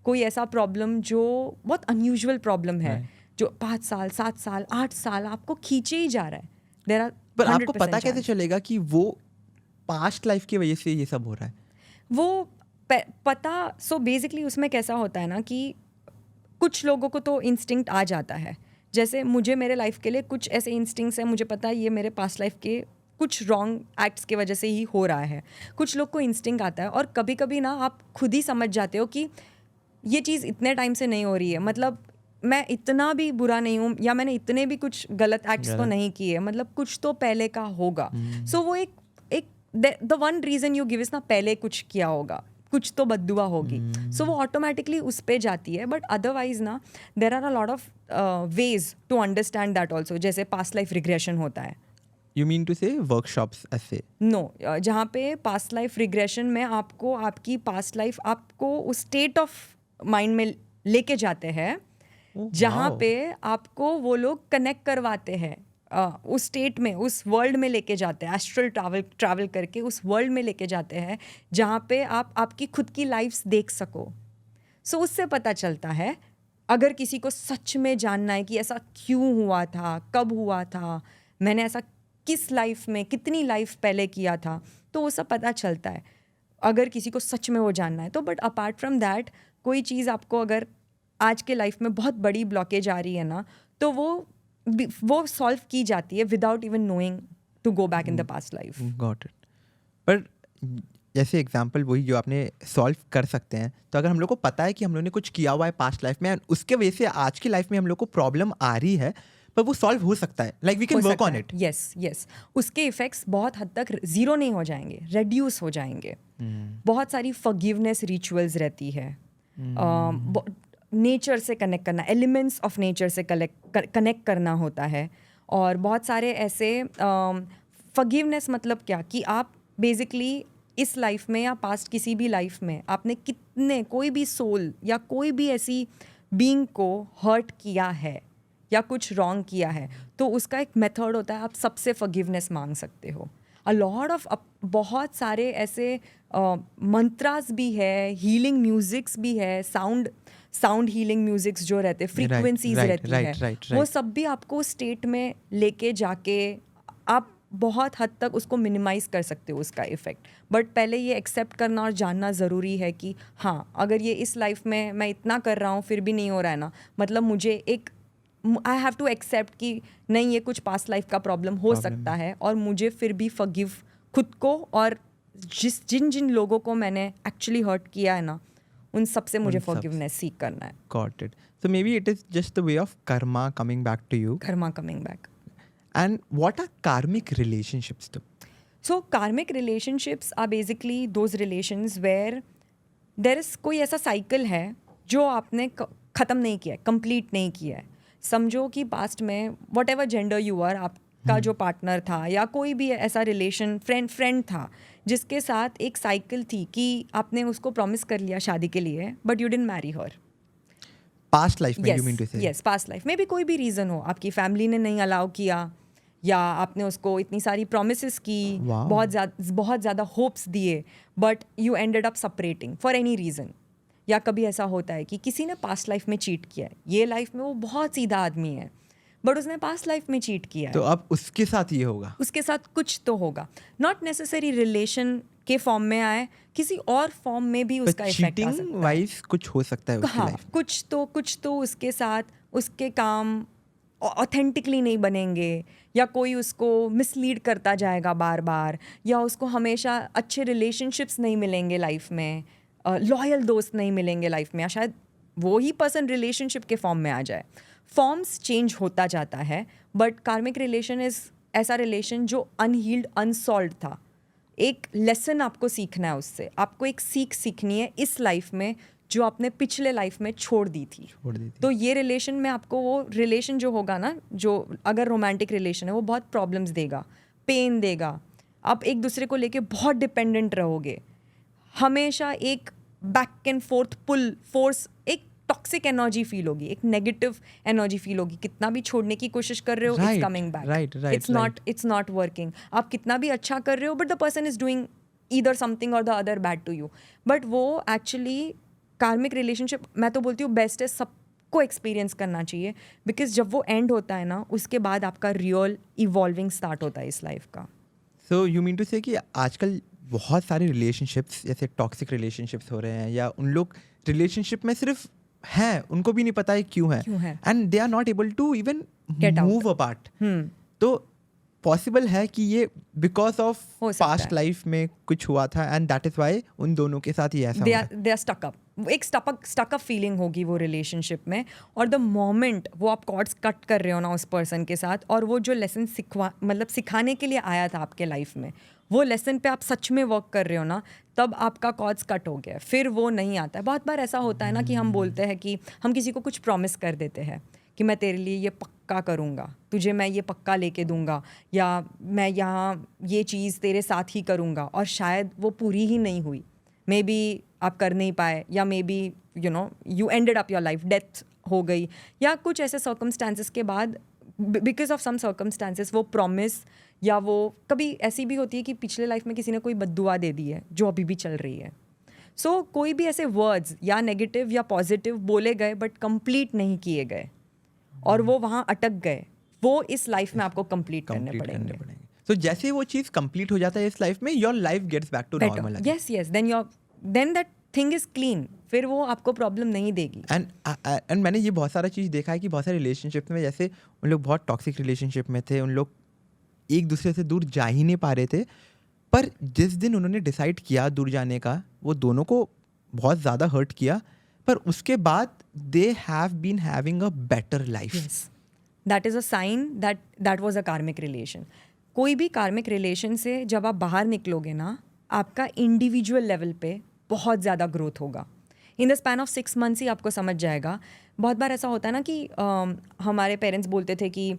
[SPEAKER 1] कोई ऐसा प्रॉब्लम जो बहुत अनयूजुअल प्रॉब्लम है, जो 5 साल 7 साल 8 साल आपको खींचे ही जा रहा है। देयर आर
[SPEAKER 2] पर आपको पता कैसे चलेगा कि वो पास्ट लाइफ की वजह से ये सब हो रहा है?
[SPEAKER 1] वो पता सो बेसिकली उसमें कैसा होता है ना कि कुछ लोगों को तो इंस्टिंक्ट आ जाता है। जैसे मुझे मेरे लाइफ के लिए कुछ ऐसे इंस्टिंक्ट्स हैं, मुझे पता है ये मेरे पास्ट लाइफ के कुछ रॉन्ग एक्ट्स की वजह से ही हो रहा है। कुछ लोग को इंस्टिंक्ट आता है, और कभी कभी ना आप खुद ही समझ जाते हो कि ये चीज़ इतने टाइम से नहीं हो रही है, मतलब मैं इतना भी बुरा नहीं हूँ, या मैंने इतने भी कुछ गलत एक्ट्स तो नहीं किए, मतलब कुछ तो पहले का होगा। सो वो एक the one reason you give is ना, पहले कुछ किया होगा, कुछ तो बद्दुआ होगी। सो वो ऑटोमेटिकली उस पे जाती है। बट अदरवाइज ना there are a lot of ways to understand that also. जैसे पास्ट लाइफ रिग्रेशन होता है।
[SPEAKER 2] You mean to say workshops ऐसे?
[SPEAKER 1] नो, जहाँ पे पास्ट लाइफ रिग्रेशन में आपको आपकी पास्ट लाइफ आपको उस स्टेट ऑफ माइंड में लेके जाते हैं जहाँ पे आपको वो लोग कनेक्ट करवाते हैं, उस स्टेट में, उस वर्ल्ड में लेके जाते हैं, एस्ट्रल ट्रैवल करके उस वर्ल्ड में लेके जाते हैं जहाँ पे आप आपकी खुद की लाइफ्स देख सको। सो उससे पता चलता है, अगर किसी को सच में जानना है कि ऐसा क्यों हुआ था, कब हुआ था, मैंने ऐसा किस लाइफ में, कितनी लाइफ पहले किया था, तो वो सब पता चलता है अगर किसी को सच में वो जानना है तो। बट अपार्ट फ्रॉम दैट, कोई चीज़ आपको अगर आज के लाइफ में बहुत बड़ी ब्लॉकेज आ रही है ना, तो वो सॉल्व की जाती है without even knowing to go back in the past life.
[SPEAKER 2] Got it. पर जैसे एग्जांपल वही जो आपने सॉल्व कर सकते हैं, तो अगर हम लोग को पता है कि हम लोग ने कुछ किया हुआ है पास्ट लाइफ में, उसके वजह से आज की लाइफ में हम लोग को प्रॉब्लम आ रही है, पर वो सॉल्व हो सकता है, like we can work on it.
[SPEAKER 1] Yes, उसके इफेक्ट्स बहुत हद तक जीरो नहीं हो जाएंगे, रेड्यूस हो जाएंगे। बहुत सारी फॉरगिवनेस रिचुअल्स रहती है, नेचर से कनेक्ट करना, एलिमेंट्स ऑफ नेचर से कनेक्ट करना होता है। और बहुत सारे ऐसे फॉरगिवनेस मतलब क्या कि आप बेसिकली इस लाइफ में या पास्ट किसी भी लाइफ में आपने कितने, कोई भी सोल या कोई भी ऐसी बीइंग को हर्ट किया है या कुछ रॉन्ग किया है, तो उसका एक मेथड होता है, आप सबसे फॉरगिवनेस मांग सकते हो. अ लॉट ऑफ बहुत सारे ऐसे मंत्रास भी है, हीलिंग म्यूजिक्स भी है, साउंड हीलिंग म्यूजिक्स जो रहते हैं, फ्रीक्वेंसीज रहती है, वो सब भी आपको स्टेट में लेके जाके आप बहुत हद तक उसको मिनिमाइज कर सकते हो उसका इफ़ेक्ट. बट पहले ये एक्सेप्ट करना और जानना ज़रूरी है कि हाँ, अगर ये इस लाइफ में मैं इतना कर रहा हूँ फिर भी नहीं हो रहा है ना, मतलब मुझे एक आई हैव टू एक्सेप्ट कि नहीं, ये कुछ पास्ट लाइफ का प्रॉब्लम हो सकता है, और मुझे फिर भी फॉरगिव खुद को और जिन जिन लोगों को मैंने एक्चुअली हर्ट किया है ना, उन सब से मुझे फॉरगिवनेस सीख करना है.
[SPEAKER 2] Got it. So maybe it is just the way of karma coming back to you.
[SPEAKER 1] Karma coming back.
[SPEAKER 2] And what are karmic relationships though?
[SPEAKER 1] So karmic relationships are basically those relations where there is कोई ऐसा cycle है जो आपने ख़त्म नहीं किया है, complete नहीं किया है. समझो कि पास्ट में whatever gender you are, आपका जो पार्टनर था या कोई भी ऐसा रिलेशन फ्रेंड था जिसके साथ एक साइकिल थी कि आपने उसको प्रॉमिस कर लिया शादी के लिए, but you didn't marry her.
[SPEAKER 2] Past life में you mean to say?
[SPEAKER 1] Yes, past life में भी कोई भी रीज़न हो, आपकी फैमिली ने नहीं अलाउ किया या आपने उसको इतनी सारी प्रोमिस की,
[SPEAKER 2] Wow.
[SPEAKER 1] बहुत ज़्यादा होप्स दिए, but you ended up separating for any reason. या कभी ऐसा होता है कि किसी ने पास्ट लाइफ में चीट किया है, ये लाइफ में वो बहुत सीधा आदमी है बट उसने पास्ट लाइफ में चीट किया है,
[SPEAKER 2] तो अब उसके साथ ये होगा,
[SPEAKER 1] उसके साथ कुछ तो होगा. नॉट नेसेसरी रिलेशन के फॉर्म में आए, किसी और फॉर्म में भी उसका इफेक्ट आ सकता है.
[SPEAKER 2] वाइज कुछ हो सकता है उसकी
[SPEAKER 1] हाँ,
[SPEAKER 2] लाइफ.
[SPEAKER 1] कुछ तो उसके साथ उसके काम ऑथेंटिकली नहीं बनेंगे, या कोई उसको मिसलीड करता जाएगा बार बार, या उसको हमेशा अच्छे रिलेशनशिप्स नहीं मिलेंगे लाइफ में, लॉयल दोस्त नहीं मिलेंगे लाइफ में, या शायद वो ही पर्सन रिलेशनशिप के फॉर्म में आ जाए. फॉर्म्स चेंज होता जाता है, बट कार्मिक रिलेशन इज़ ऐसा रिलेशन जो अनहील्ड अनसॉल्व्ड था. एक लेसन आपको सीखना है उससे, आपको एक सीख सीखनी है इस लाइफ में जो आपने पिछले लाइफ में छोड़ दी थी. तो ये रिलेशन में आपको, वो रिलेशन जो होगा ना, जो अगर रोमांटिक रिलेशन है, वो बहुत प्रॉब्लम्स देगा, पेन देगा, आप एक दूसरे को लेके बहुत डिपेंडेंट रहोगे, हमेशा एक back and forth pull force, एक टॉक्सिक एनर्जी फील होगी, एक नेगेटिव एनर्जी फील होगी. कितना भी छोड़ने की कोशिश कर रहे हो, it's coming back, it's not working. आप कितना भी अच्छा कर रहे हो, but the person is doing either something और the other bad to you. But वो एक्चुअली कार्मिक रिलेशनशिप, मैं तो बोलती हूँ बेस्ट है, सबको एक्सपीरियंस करना चाहिए, बिकॉज जब वो एंड होता है ना, उसके बाद आपका रियल इवॉल्विंग स्टार्ट होता है इस लाइफ का.
[SPEAKER 2] सो यू मीन टू से कि आजकल बहुत सारे रिलेशनशिप्स जैसे टॉक्सिक रिलेशनशिप्स हो रहे हैं, या उन लोग रिलेशनशिप में सिर्फ हैं, उनको भी नहीं पता है क्यों है, and they are not able to even move apart. तो पॉसिबल है कि ये बिकॉज ऑफ पास्ट लाइफ में कुछ हुआ था, एंड दैट इज व्हाई उन दोनों के साथ ये ऐसा हुआ.
[SPEAKER 1] दे आर स्टक अप, एक स्टक अप फीलिंग होगी वो रिलेशनशिप में, और द मोमेंट वो आप कॉर्ड्स कट कर रहे हो ना उस पर्सन के साथ, और वो जो लेसन सिखाने के लिए आया था आपके लाइफ में, वो लेसन पे आप सच में वर्क कर रहे हो ना, तब आपका कॉर्ड्स कट हो गया, फिर वो नहीं आता है. बहुत बार ऐसा होता है ना कि हम बोलते हैं कि हम किसी को कुछ प्रॉमिस कर देते हैं कि मैं तेरे लिए ये पक्का करूँगा, तुझे मैं ये पक्का लेके दूंगा, या मैं यहाँ ये चीज़ तेरे साथ ही करूँगा, और शायद वो पूरी ही नहीं हुई, मे बी आप कर नहीं पाए, या may be you ended up your life, death हो गई, या कुछ ऐसे सर्कमस्टांसेस के बाद, बिकॉज ऑफ सम सर्कमस्टांसेस वो प्रॉमिस, या वो कभी ऐसी भी होती है कि पिछले लाइफ में किसी ने कोई बद्दुआ दे दी है जो अभी भी चल रही है. सो कोई भी ऐसे वर्ड्स या नेगेटिव या पॉजिटिव बोले गए बट कंप्लीट नहीं किए गए, और वो वहाँ अटक गए, वो इस लाइफ में आपको कंप्लीट करने पड़ेंगे.
[SPEAKER 2] तो जैसे वो चीज़ कंप्लीट हो जाता है इस लाइफ में, your life gets back to normal.
[SPEAKER 1] Yes, then that thing is clean, फिर वो आपको प्रॉब्लम नहीं देगी.
[SPEAKER 2] एंड मैंने ये बहुत सारा चीज़ देखा है कि बहुत सारे रिलेशनशिप में, जैसे उन लोग बहुत टॉक्सिक रिलेशनशिप में थे, उन लोग एक दूसरे से दूर जा ही नहीं पा रहे थे, पर जिस दिन उन्होंने डिसाइड किया दूर जाने का, वो दोनों को बहुत ज़्यादा हर्ट किया, पर उसके बाद they have been having a better life.
[SPEAKER 1] That is a sign that was a karmic relation. कोई भी कार्मिक रिलेशन से जब आप बाहर निकलोगे ना, आपका इंडिविजुअल लेवल पे बहुत ज़्यादा ग्रोथ होगा. In the span of 6 months ही आपको समझ जाएगा. बहुत बार ऐसा होता है ना कि हमारे पेरेंट्स बोलते थे कि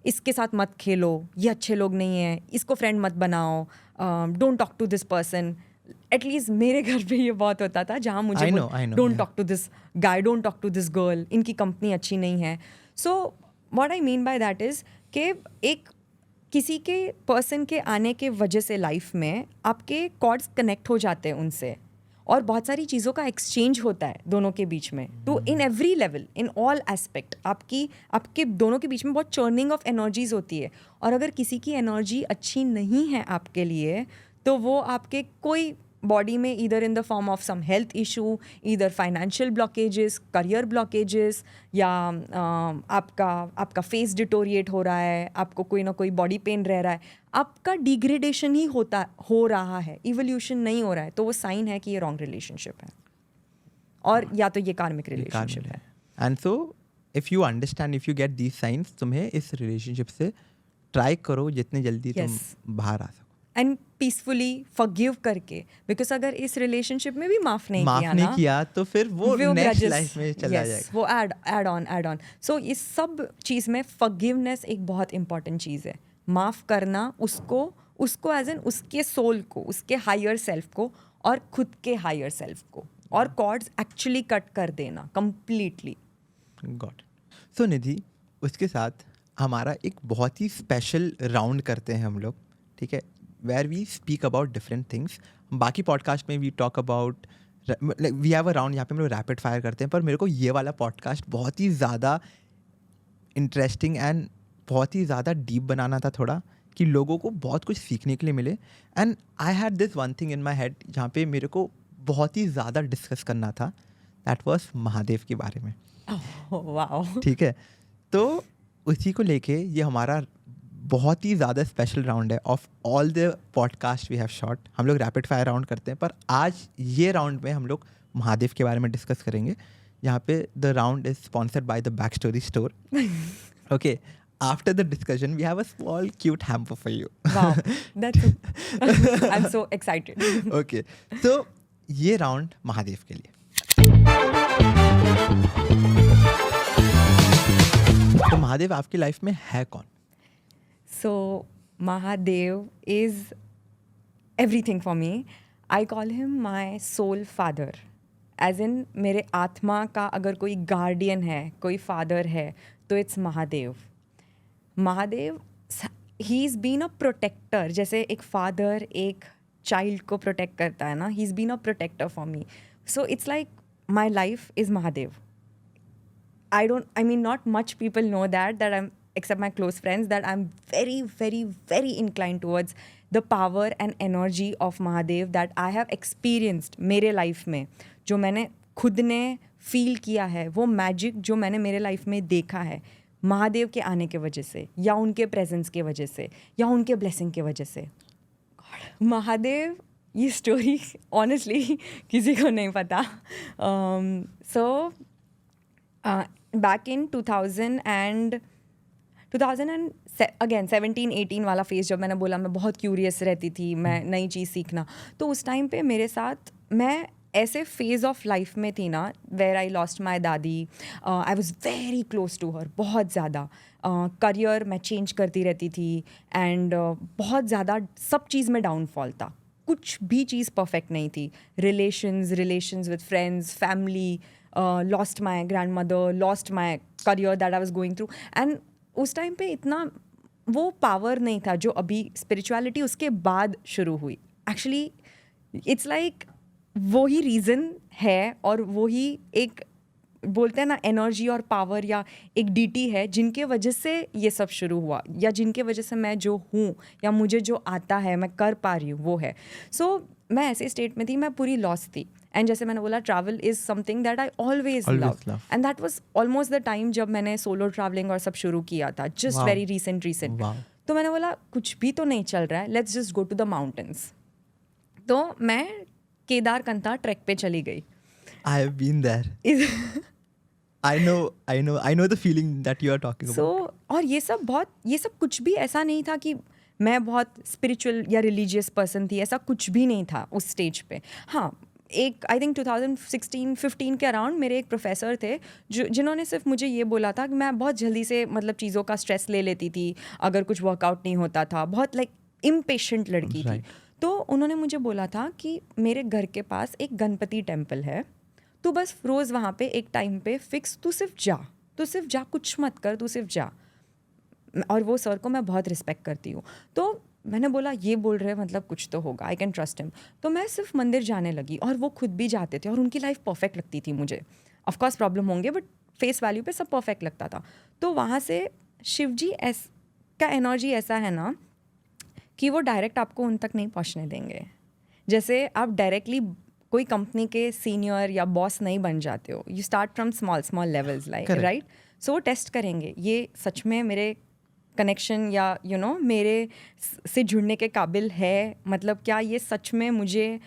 [SPEAKER 1] इसके साथ मत खेलो, ये अच्छे लोग नहीं हैं, इसको फ्रेंड मत बनाओ, don't talk to this person, at least मेरे घर पे ये बहुत होता था, जहाँ मुझे
[SPEAKER 2] I know,
[SPEAKER 1] don't
[SPEAKER 2] yeah.
[SPEAKER 1] Talk to this guy, don't talk to this girl, इनकी कंपनी अच्छी नहीं है. So what I mean by that is कि एक किसी के पर्सन के आने के वजह से लाइफ में आपके कॉर्ड्स कनेक्ट हो जाते हैं उनसे, और बहुत सारी चीज़ों का एक्सचेंज होता है दोनों के बीच में, to in every level, in all aspect. आपके दोनों के बीच में बहुत चर्निंग ऑफ एनर्जीज होती है, और अगर किसी की एनर्जी अच्छी नहीं है आपके लिए, तो वो आपके कोई बॉडी में either in the form of some health issue, either financial blockages, career blockages, या आपका फेस डिटोरिएट हो रहा है, आपको कोई ना कोई बॉडी पेन रह रहा है, आपका डिग्रेडेशन ही हो रहा है, इवोल्यूशन नहीं हो रहा है, तो वो साइन है कि ये रॉन्ग रिलेशनशिप है, और या तो ये कार्मिक रिलेशनशिप है.
[SPEAKER 2] And so if you understand, if you get these signs, तुम्हें इस रिलेशनशिप से ट्राई करो जितनी जल्दी
[SPEAKER 1] Yes.
[SPEAKER 2] तुम बाहर आ सको,
[SPEAKER 1] एंड पीसफुली फॉरगिव करके, बिकॉज अगर इस रिलेशनशिप में भी माफ नहीं किया
[SPEAKER 2] तो फिर वो नेक्स्ट
[SPEAKER 1] grudges,
[SPEAKER 2] लाइफ में चला
[SPEAKER 1] yes,
[SPEAKER 2] जाएगा.
[SPEAKER 1] वो ऐड ऑन. सो इस सब चीज़ में फॉरगिवनेस एक बहुत इंपॉर्टेंट चीज़ है. माफ़ करना उसको एज एन उसके सोल को, उसके हायर सेल्फ को, और खुद के हायर सेल्फ को, और कॉर्ड्स एक्चुअली कट कर देना कंप्लीटली.
[SPEAKER 2] गॉट. सो निधि, उसके साथ हमारा एक बहुत ही स्पेशल राउंड करते हैं हम लोग, ठीक है, where we speak about different things. बाकी पॉडकास्ट में we talk about, we have a round यहाँ पे हम लोग रैपिड फायर करते हैं, पर मेरे को ये वाला पॉडकास्ट बहुत ही ज़्यादा इंटरेस्टिंग एंड बहुत ही ज़्यादा डीप बनाना था थोड़ा, कि लोगों को बहुत कुछ सीखने के लिए मिले. And I had this one thing in my head जहाँ पे मेरे को बहुत ही ज़्यादा डिस्कस करना था, दैट वाज महादेव के बारे में.
[SPEAKER 1] वाओ.
[SPEAKER 2] ठीक है, तो उसी को लेके ये हमारा बहुत ही ज़्यादा स्पेशल राउंड है. Of all the podcast we have shot, हम लोग रैपिड फायर राउंड करते हैं, पर आज ये राउंड में हम लोग महादेव के बारे में डिस्कस करेंगे, जहाँ पे the round is sponsored by the back story store. Okay, after the discussion we have a small cute hamper for you.
[SPEAKER 1] Wow, I'm so excited.
[SPEAKER 2] Okay, तो ये राउंड महादेव के लिए. तो महादेव आपकी लाइफ में है कौन?
[SPEAKER 1] So Mahadev is everything for me. I call him my soul father. As in मेरे आत्मा का अगर कोई गार्डियन है, कोई फादर है, तो it's Mahadev. Mahadev, he is been a protector. जैसे एक फादर एक चाइल्ड को प्रोटेक्ट करता है ना, he is been a protector for me. So it's like my life is Mahadev. I mean, not much people know that I'm, except my close friends, that I'm very, very, very inclined towards the power and energy of Mahadev that I have experienced मेरे life में. जो मैंने खुद ने feel किया है, वो magic जो मैंने मेरे life में देखा है, महादेव के आने के वजह से, या उनके presence के वजह से, या उनके blessing के वजह से. महादेव, ये story honestly किसी को नहीं पता. So back in 17-18 वाला फेज, जब मैंने बोला मैं बहुत क्यूरियस रहती थी, मैं नई चीज़ सीखना, तो उस टाइम पे मेरे साथ मैं ऐसे फेज ऑफ लाइफ में थी ना, where I lost my dadi. I was very close to her, बहुत ज़्यादा. करियर मैं चेंज करती रहती थी, एंड बहुत ज़्यादा सब चीज़ में डाउनफॉल था. कुछ भी चीज़ परफेक्ट नहीं थी. Relations with friends, family, lost my grandmother, lost my career that I was going through. And उस टाइम पे इतना वो पावर नहीं था जो अभी स्पिरिचुअलिटी उसके बाद शुरू हुई. एक्चुअली इट्स लाइक वही रीज़न है, और वही एक बोलते हैं ना एनर्जी और पावर, या एक डीटी है जिनके वजह से ये सब शुरू हुआ, या जिनके वजह से मैं जो हूँ, या मुझे जो आता है, मैं कर पा रही हूँ, वो है. सो मैं ऐसे स्टेट में थी, मैं पूरी लॉस थी. एंड जैसे मैंने बोला, travel is something that I always love, and that was almost the time जब मैंने सोलो ट्रैवलिंग और सब शुरू किया था, जस्ट वेरी रिसेंट. तो मैंने बोला कुछ भी तो नहीं चल रहा है, let's just go to the mountains. तो मैं केदारकंठा ट्रैक पे चली गई.
[SPEAKER 2] I have been there. I know the feeling that you are talking about.
[SPEAKER 1] So, और ये सब कुछ भी ऐसा नहीं था कि मैं बहुत स्पिरिचुअल या रिलीजियस पर्सन थी, ऐसा कुछ भी नहीं था उस स्टेज पे. हाँ, एक आई थिंक 2016-15 के अराउंड मेरे एक प्रोफेसर थे जिन्होंने सिर्फ मुझे ये बोला था कि मैं बहुत जल्दी से मतलब चीज़ों का स्ट्रेस ले लेती थी अगर कुछ वर्कआउट नहीं होता था, बहुत लाइक इम्पेशेंट लड़की थी. तो उन्होंने मुझे बोला था कि मेरे घर के पास एक गणपति टेम्पल है, तू बस रोज़ वहाँ पे एक टाइम पे फिक्स, तू सिर्फ जा, कुछ मत कर, तू सिर्फ जा। और वो सर को मैं बहुत रिस्पेक्ट करती हूँ। तो मैंने बोला ये बोल रहे हैं मतलब कुछ तो होगा, आई कैन ट्रस्ट हिम। तो मैं सिर्फ मंदिर जाने लगी और वो खुद भी जाते थे और उनकी लाइफ परफेक्ट लगती थी मुझे। ऑफकोर्स प्रॉब्लम होंगे बट फेस वैल्यू पे सब परफेक्ट लगता था। तो वहाँ से शिवजी का एनर्जी ऐसा है ना कि वो डायरेक्ट आपको उन तक नहीं पहुँचने देंगे। जैसे आप डायरेक्टली कोई कंपनी के सीनियर या बॉस नहीं बन जाते हो, you start from small levels, like right. So वो टेस्ट करेंगे ये सच में मेरे कनेक्शन या मेरे से जुड़ने के काबिल है, मतलब क्या ये सच में मुझे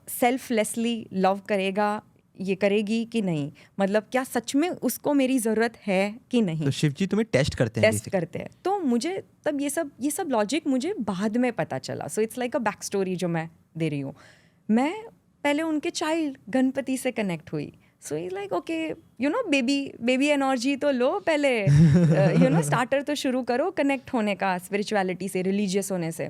[SPEAKER 1] सेल्फलेसली लव करेगा, ये करेगी कि नहीं, मतलब क्या सच में उसको मेरी ज़रूरत है कि नहीं।
[SPEAKER 2] तो शिव जी तुम्हें टेस्ट करते हैं,
[SPEAKER 1] टेस्ट करते हैं। तो मुझे तब ये सब लॉजिक मुझे बाद में पता चला। सो it's like a back story जो मैं दे रही हूँ। मैं पहले उनके चाइल्ड गणपति से कनेक्ट हुई। So is like okay baby energy तो लो पहले, स्टार्टर तो शुरू करो कनेक्ट होने का स्पिरिचुअलिटी से, रिलीजियस होने से।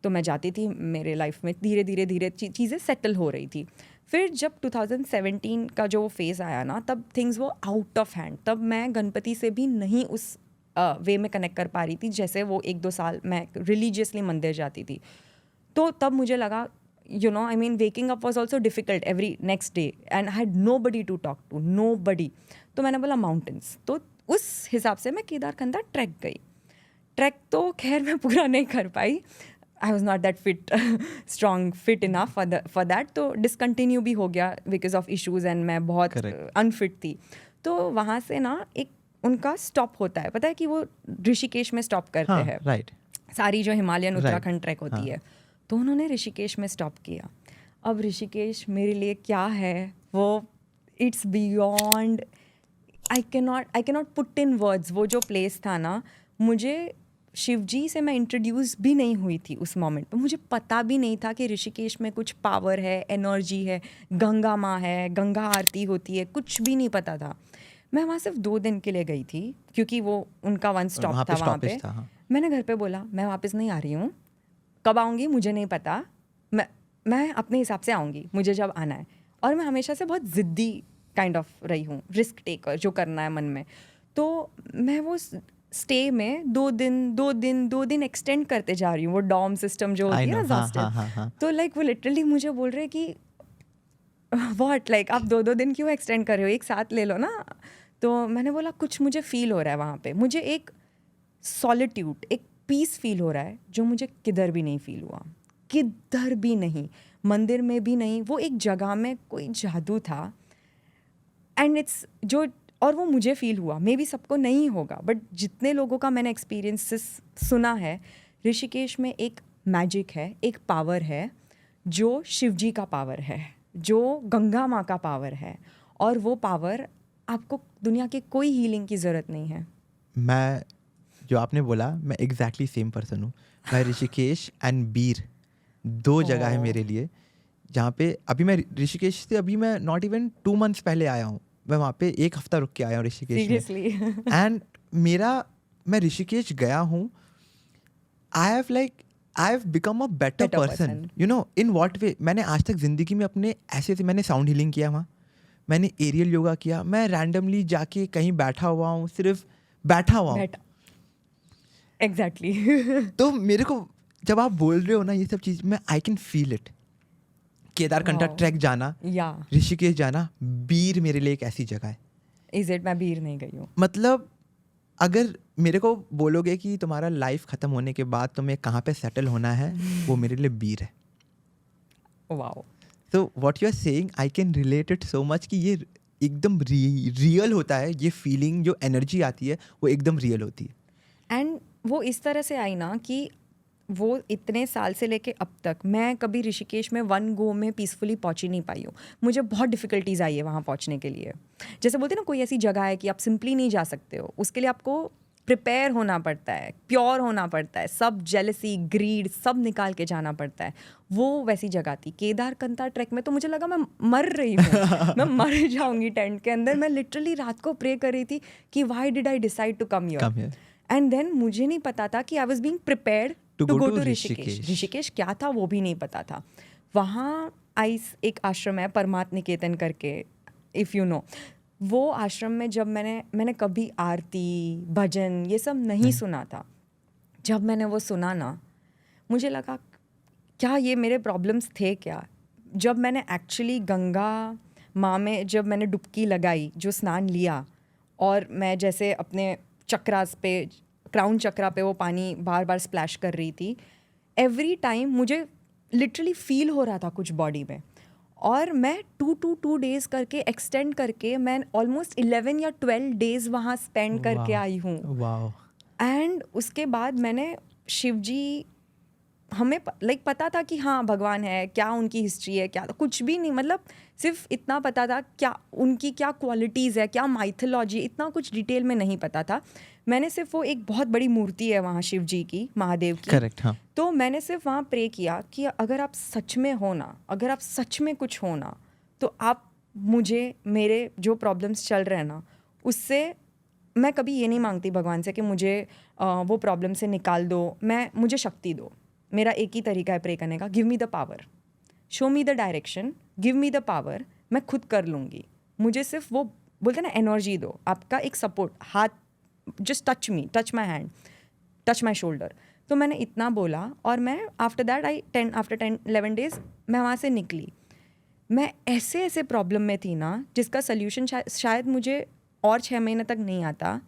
[SPEAKER 1] तो मैं जाती थी, मेरे लाइफ में धीरे धीरे चीज़ें सेटल हो रही थी। फिर जब 2017 का जो फेज़ आया ना, तब थिंग्स वो आउट ऑफ हैंड। तब मैं गणपति से भी नहीं उस वे में कनेक्ट कर पा रही थी जैसे वो 1-2 साल मैं रिलीजियसली मंदिर जाती थी। तो तब मुझे लगा waking up was also difficult every next day and I had nobody to talk to, nobody. तो मैंने बोला माउंटेन्स। तो उस हिसाब से मैं केदारकंदा ट्रैक गई। ट्रैक तो खैर मैं पूरा नहीं कर पाई, I was not that fit enough for that. तो डिसकंटिन्यू भी हो गया बिकॉज ऑफ इशूज़ एंड मैं बहुत अनफिट थी। तो वहाँ से ना एक उनका स्टॉप होता है, पता है कि वो ऋषिकेश में स्टॉप करते हैं,
[SPEAKER 2] राइट,
[SPEAKER 1] सारी जो हिमालयन उत्तराखंड ट्रैक होती है। तो उन्होंने ऋषिकेश में स्टॉप किया। अब ऋषिकेश मेरे लिए क्या है वो, it's beyond, I cannot put in words. वो जो प्लेस था ना, मुझे शिवजी से मैं इंट्रोड्यूस भी नहीं हुई थी उस मोमेंट पर। मुझे पता भी नहीं था कि ऋषिकेश में कुछ पावर है, एनर्जी है, गंगा माँ है, गंगा आरती होती है, कुछ भी नहीं पता था। मैं वहाँ सिर्फ 2 दिन के लिए गई थी क्योंकि वो उनका 1 स्टॉप था वहाँ पे। मैंने घर पे बोला मैं वापस नहीं आ रही हूँ, कब आऊँगी मुझे नहीं पता, मैं अपने हिसाब से आऊँगी मुझे जब आना है। और मैं हमेशा से बहुत ज़िद्दी काइंड ऑफ रही हूँ, रिस्क टेकर, जो करना है मन में। तो मैं वो स्टे में 2 दिन एक्सटेंड करते जा रही हूँ। वो डॉम सिस्टम जो होती है ना, हॉस्टल। तो लाइक वो लिटरली मुझे बोल रहे कि व्हाट, लाइक आप 2 दिन क्यों एक्सटेंड कर रहे हो, एक साथ ले लो ना। तो मैंने बोला कुछ मुझे फील हो रहा है वहाँ पे, मुझे एक सॉलिट्यूड, एक पीस फील हो रहा है जो मुझे किधर भी नहीं फील हुआ, किधर भी नहीं, मंदिर में भी नहीं। वो एक जगह में कोई जादू था एंड इट्स जो, और वो मुझे फील हुआ, मे बी सबको नहीं होगा बट जितने लोगों का मैंने एक्सपीरियंसेस सुना है, ऋषिकेश में एक मैजिक है, एक पावर है जो शिवजी का पावर है, जो गंगा माँ का पावर है। और वो पावर आपको दुनिया के कोई हीलिंग की ज़रूरत नहीं है।
[SPEAKER 2] मैं जो आपने बोला, मैं एग्जैक्टली सेम पर्सन हूँ। मैं ऋषिकेश एंड बीर 2 जगह है मेरे लिए जहाँ पे अभी मैं ऋषिकेश से अभी मैं नॉट इवन 2 मंथ्स पहले आया हूँ। मैं वहाँ पे 1 हफ्ता रुक के आया हूँ ऋषिकेश में। एंड मैं ऋषिकेश गया हूँ, I have become a better person, you know in what way. मैंने आज तक ज़िंदगी में अपने ऐसे मैंने साउंड हीलिंग किया वहाँ, मैंने एरियल योगा किया, मैं रैंडमली जाके कहीं बैठा हुआ हूँ, सिर्फ बैठा हुआ हूँ।
[SPEAKER 1] एग्जैक्टली।
[SPEAKER 2] तो मेरे को जब आप बोल रहे हो ना ये सब चीज़, मैं I can feel it. Kedarkantha track जाना, ऋषिकेश जाना, बीर मेरे लिए एक ऐसी जगह है।
[SPEAKER 1] Is it? मैं बीर नहीं गई हूँ।
[SPEAKER 2] मतलब अगर मेरे को बोलोगे कि तुम्हारा लाइफ ख़त्म होने के बाद तुम्हें कहाँ पे सेटल होना है, वो मेरे लिए बीर है।
[SPEAKER 1] वाओ।
[SPEAKER 2] तो what you are saying, I can relate it so much कि ये एकदम रियल होता है। ये फीलिंग, जो एनर्जी आती है वो एकदम रियल होती है।
[SPEAKER 1] एंड वो इस तरह से आई ना कि वो इतने साल से लेके अब तक मैं कभी ऋषिकेश में 1 गो में पीसफुली पहुंच ही नहीं पाई हूँ। मुझे बहुत डिफ़िकल्टीज आई है वहाँ पहुँचने के लिए। जैसे बोलते हैं ना, कोई ऐसी जगह है कि आप सिंपली नहीं जा सकते हो, उसके लिए आपको प्रिपेयर होना पड़ता है, प्योर होना पड़ता है, सब जेलसी, ग्रीड सब निकाल के जाना पड़ता है। वो वैसी जगह थी। केदारकंठा ट्रैक में तो मुझे लगा मैं मर रही हूँ, मैं मर जाऊँगी टेंट के अंदर। मैं लिटरली रात को प्रे कर रही थी कि why did I decide to come here. And then मुझे नहीं पता था कि I was being prepared
[SPEAKER 2] To
[SPEAKER 1] to
[SPEAKER 2] go
[SPEAKER 1] go
[SPEAKER 2] to
[SPEAKER 1] to Rishikesh.
[SPEAKER 2] Rishikesh.
[SPEAKER 1] Rishikesh क्या था वो भी नहीं पता था। वहाँ एक आश्रम है परमार्थ निकेतन करके, इफ़ यू नो। वो आश्रम में जब मैंने कभी आरती भजन ये सब नहीं सुना था। जब मैंने वो सुना ना, मुझे लगा क्या ये मेरे प्रॉब्लम्स थे क्या। जब मैंने एक्चुअली गंगा माँ में जब मैंने डुबकी लगाई, जो स्नान लिया, और मैं जैसे अपने चक्रास पे, क्राउन चक्रा पे वो पानी बार बार स्प्लैश कर रही थी, एवरी टाइम मुझे लिटरली फील हो रहा था कुछ बॉडी में। और मैं 2 डेज़ करके एक्सटेंड करके मैं ऑलमोस्ट 11 या 12 डेज़ वहाँ स्पेंड करके आई हूँ।
[SPEAKER 2] वाओ।
[SPEAKER 1] एंड उसके बाद मैंने शिव जी, हमें पता था कि हाँ भगवान है, क्या उनकी हिस्ट्री है, क्या कुछ भी नहीं, मतलब सिर्फ इतना पता था क्या उनकी क्या क्वालिटीज़ है, क्या माइथोलॉजी, इतना कुछ डिटेल में नहीं पता था। मैंने सिर्फ वो एक बहुत बड़ी मूर्ति है वहाँ शिव जी की, महादेव की।
[SPEAKER 2] करेक्ट, हाँ।
[SPEAKER 1] तो मैंने सिर्फ वहाँ प्रे किया कि अगर आप सच में हो ना, अगर आप सच में कुछ हो ना, तो आप मुझे, मेरे जो प्रॉब्लम्स चल रहे हैं ना, उससे, मैं कभी ये नहीं मांगती भगवान से कि मुझे वो प्रॉब्लम से निकाल दो, मुझे शक्ति दो। मेरा एक ही तरीका है प्रे करने का, give me the power, show me the direction, give me the power, मैं खुद कर लूँगी। मुझे सिर्फ वो बोलते हैं ना एनर्जी दो, आपका एक सपोर्ट, हाथ, just touch me, touch my hand, touch my shoulder. तो मैंने इतना बोला और मैं आफ्टर दैट आफ्टर 10-11 डेज मैं वहाँ से निकली। मैं ऐसे प्रॉब्लम में थी ना जिसका सोल्यूशन शायद मुझे और 6 महीने तक नहीं आता।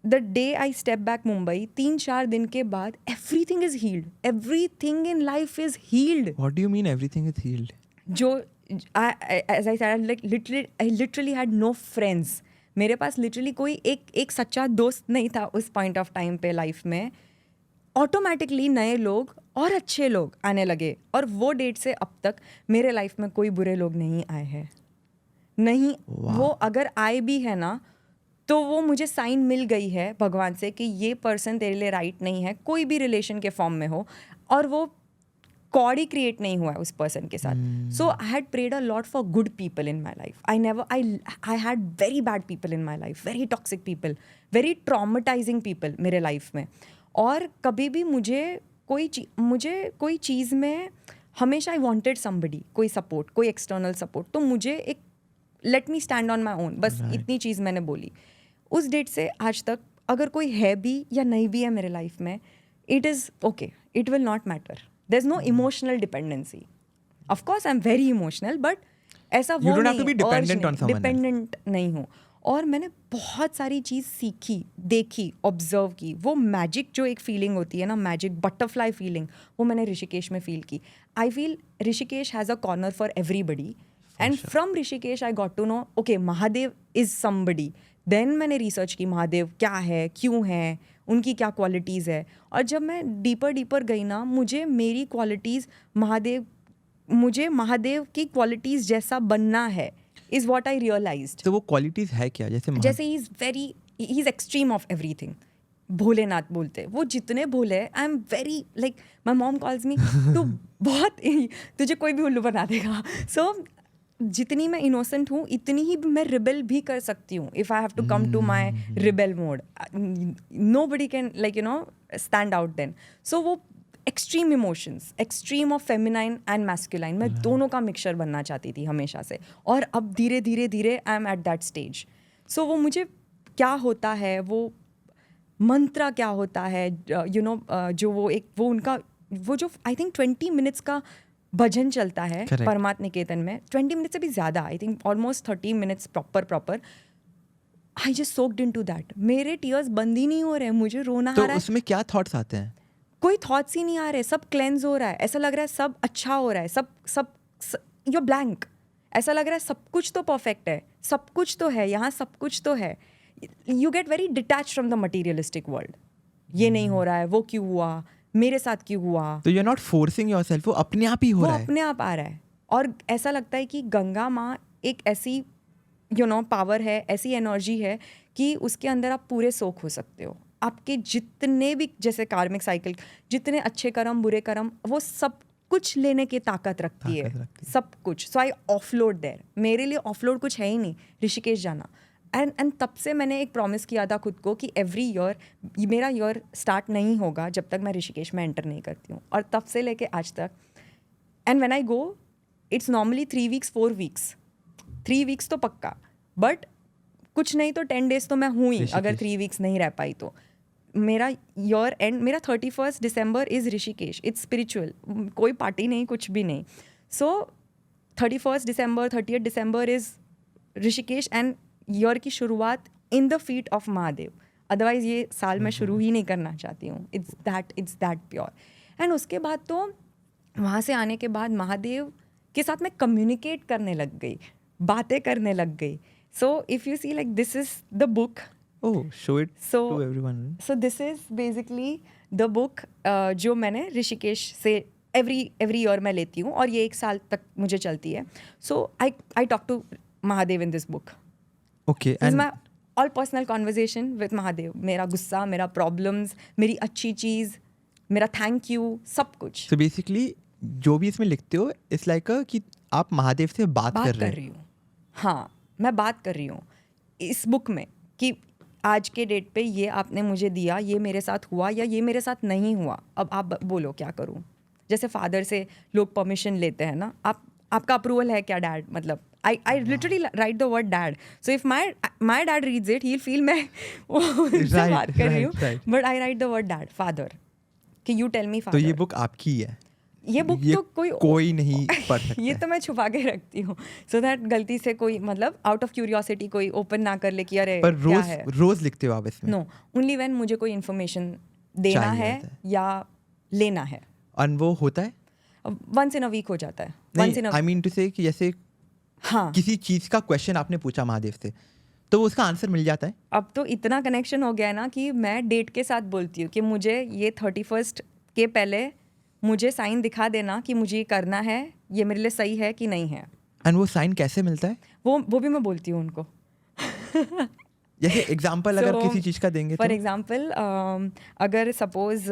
[SPEAKER 1] The day I step back Mumbai, 3-4 दिन के बाद everything is healed, everything in life is healed.
[SPEAKER 2] What do you mean everything is healed?
[SPEAKER 1] जो as I said, like I literally had no friends. मेरे पास लिटरली कोई एक सच्चा दोस्त नहीं था उस पॉइंट ऑफ टाइम पे लाइफ में। ऑटोमेटिकली नए लोग और अच्छे लोग आने लगे, और वो डेट से अब तक मेरे लाइफ में कोई बुरे लोग नहीं आए हैं, नहीं। वो अगर आए भी है ना, तो वो मुझे साइन मिल गई है भगवान से कि ये पर्सन तेरे लिए राइट नहीं है, कोई भी रिलेशन के फॉर्म में हो, और वो कॉर्ड ही क्रिएट नहीं हुआ है उस पर्सन के साथ। So I had prayed a lot for good people in my life. I had very bad people in my life, very toxic people, very traumatising people मेरे लाइफ में। और कभी भी मुझे कोई चीज़ में हमेशा आई वॉन्टेड समबडी, कोई सपोर्ट, कोई एक्सटर्नल सपोर्ट। तो मुझे एक let me stand on my own, बस इतनी चीज़ मैंने बोली। उस डेट से आज तक अगर कोई है भी या नहीं भी है मेरे लाइफ में, it is okay, it will not matter. There is no emotional dependency. Of course I am very emotional, but ऐसा वो नहीं, डिपेंडेंट नहीं हूँ। और मैंने बहुत सारी चीज़ सीखी, देखी, ऑब्जर्व की। वो मैजिक जो एक फीलिंग होती है ना, मैजिक बटरफ्लाई फीलिंग, वो मैंने ऋषिकेश में फील की। I feel Rishikesh has a corner for everybody, and from Rishikesh I got to know okay Mahadev is somebody. Then मैंने रिसर्च की महादेव क्या है, क्यों है, उनकी क्या क्वालिटीज़ है। और जब मैं डीपर गई ना, मुझे मेरी क्वालिटीज़ मुझे महादेव की क्वालिटीज़ जैसा बनना है, इज़ वॉट आई रियलाइज्ड।
[SPEAKER 2] तो वो क्वालिटीज़ है क्या? जैसे
[SPEAKER 1] ही is extreme of everything. Bholenath बोलते, वो जितने भोले, I am very like, my mom calls me, तू बहुत, तुझे कोई भी उल्लू बना देगा। सो जितनी मैं इनोसेंट हूँ, इतनी ही मैं रिबेल भी कर सकती हूँ। If I have to come to my rebel mode, nobody can stand out then. So वो extreme emotions, extreme of feminine and masculine, मैं दोनों का मिक्सचर बनना चाहती थी हमेशा से। और अब धीरे धीरे I am at that stage. So वो मुझे क्या होता है, वो मंत्रा क्या होता है, जो वो उनका वो जो आई थिंक 20 मिनट्स का भजन चलता है परमार्थ निकेतन में, 20 मिनट से भी ज़्यादा, I think almost 30 minutes proper. I just soaked into that. मेरे टीयर्स बंद ही नहीं हो रहे हैं, मुझे रोना आ रहा है।
[SPEAKER 2] उसमें क्या थॉट्स आते हैं?
[SPEAKER 1] कोई थॉट्स ही नहीं आ रहे, सब क्लेंज हो रहा है, ऐसा लग रहा है सब अच्छा हो रहा है, सब यू ब्लैंक। ऐसा लग रहा है सब कुछ तो परफेक्ट है, सब कुछ तो है यहाँ, सब कुछ तो है। You get very detach from the materialistic world. ये नहीं हो रहा है, वो क्यों हुआ, मेरे साथ क्यों हुआ।
[SPEAKER 2] तो you are not forcing yourself, वो अपने आप ही हो रहा है,
[SPEAKER 1] वो अपने आप आ रहा है। और ऐसा लगता है कि गंगा माँ एक ऐसी पावर है, ऐसी एनर्जी है कि उसके अंदर आप पूरे सोख हो सकते हो। आपके जितने भी, जैसे कार्मिक साइकिल, जितने अच्छे कर्म बुरे कर्म, वो सब कुछ लेने की ताकत रखती है, सब कुछ। सो आई ऑफलोड देयर। मेरे लिए ऑफलोड कुछ है ही नहीं ऋषिकेश जाना। एंड तब से मैंने एक प्रॉमिस किया था खुद को कि एवरी ईयर मेरा ईयर स्टार्ट नहीं होगा जब तक मैं ऋषिकेश में एंटर नहीं करती हूँ, और तब से लेके आज तक. And when I go it's normally 3 weeks 4 weeks, 3 weeks तो पक्का, बट कुछ नहीं तो 10 डेज तो मैं हूँ ही अगर 3 वीक्स नहीं रह पाई तो. मेरा ईयर एंड मेरा 31 दिसंबर इज़ ऋषिकेश, इट्स स्पिरिचुअल, कोई पार्टी नहीं, कुछ भी नहीं. सो 31 दिसंबर 30 दिसंबर इज़ ऋषिकेश एंड ईयर की शुरुआत in the feet of Mahadev. Otherwise ये साल मैं शुरू ही नहीं करना चाहती हूँ. It's that pure. एंड उसके बाद तो वहाँ से आने के बाद महादेव के साथ मैं कम्युनिकेट करने लग गई, बातें करने लग गई. So if you see like this is the book.
[SPEAKER 2] Oh, show it
[SPEAKER 1] So-
[SPEAKER 2] to everyone.
[SPEAKER 1] So this is basically the book जो मैंने ऋषिकेश से एवरी ईयर मैं लेती हूँ, और ये 1 साल तक मुझे चलती है. So I talk to Mahadev in this book.
[SPEAKER 2] Okay,
[SPEAKER 1] is
[SPEAKER 2] and
[SPEAKER 1] my all personal conversation with Mahadev. मेरा गुस्सा, मेरा प्रॉब्लम्स, मेरी अच्छी चीज़, मेरा थैंक यू, सब कुछ
[SPEAKER 2] so basically जो भी इसमें लिखते हो इट्स लाइक कि आप महादेव से बात कर रहे
[SPEAKER 1] रही हूँ. हाँ, मैं बात कर रही हूँ इस बुक में कि आज के डेट पे ये आपने मुझे दिया, ये मेरे साथ हुआ या ये मेरे साथ नहीं हुआ, अब आप बोलो क्या करूँ. जैसे फादर से लोग परमिशन लेते हैं ना, आपका अप्रूवल है क्या डैड, मतलब I literally right the word dad. So if my dad reads it he will feel मैं उनसे
[SPEAKER 2] Right,
[SPEAKER 1] बात कर रही हूँ,
[SPEAKER 2] right.
[SPEAKER 1] But I right the word dad, father, कि यू टेल मी
[SPEAKER 2] तो
[SPEAKER 1] फादर.
[SPEAKER 2] ये बुक आपकी है,
[SPEAKER 1] ये बुक तो
[SPEAKER 2] कोई नहीं पढ़ सकता
[SPEAKER 1] ये तो मैं छुपा के रखती हूँ, सो दैट गलती से कोई, मतलब आउट ऑफ क्यूरियोसिटी कोई ओपन ना कर ले कि अरे
[SPEAKER 2] पर
[SPEAKER 1] क्या है.
[SPEAKER 2] रोज लिखते हो आप इसमें?
[SPEAKER 1] नो, ओनली व्हेन मुझे कोई इन्फॉर्मेशन देना
[SPEAKER 2] चाहिए
[SPEAKER 1] है
[SPEAKER 2] होता है.
[SPEAKER 1] या लेना है.
[SPEAKER 2] और वो होता है?
[SPEAKER 1] वंस इन अ वीक हो जाता है. वंस इन
[SPEAKER 2] नहीं, आई मीन टू से कि जैसे
[SPEAKER 1] हाँ,
[SPEAKER 2] किसी चीज का क्वेश्चन आपने पूछा महादेव से तो उसका आंसर मिल जाता है?
[SPEAKER 1] अब तो इतना कनेक्शन हो गया है ना कि मैं डेट के साथ बोलती हूँ कि मुझे ये 31 के पहले मुझे साइन दिखा देना कि मुझे ये करना है, ये मेरे लिए सही है कि नहीं है.
[SPEAKER 2] एंड वो साइन कैसे मिलता है?
[SPEAKER 1] वो भी मैं बोलती हूँ उनको.
[SPEAKER 2] जैसे एग्जांपल अगर किसी चीज का देंगे
[SPEAKER 1] फॉर
[SPEAKER 2] तो?
[SPEAKER 1] एग्जाम्पल अगर सपोज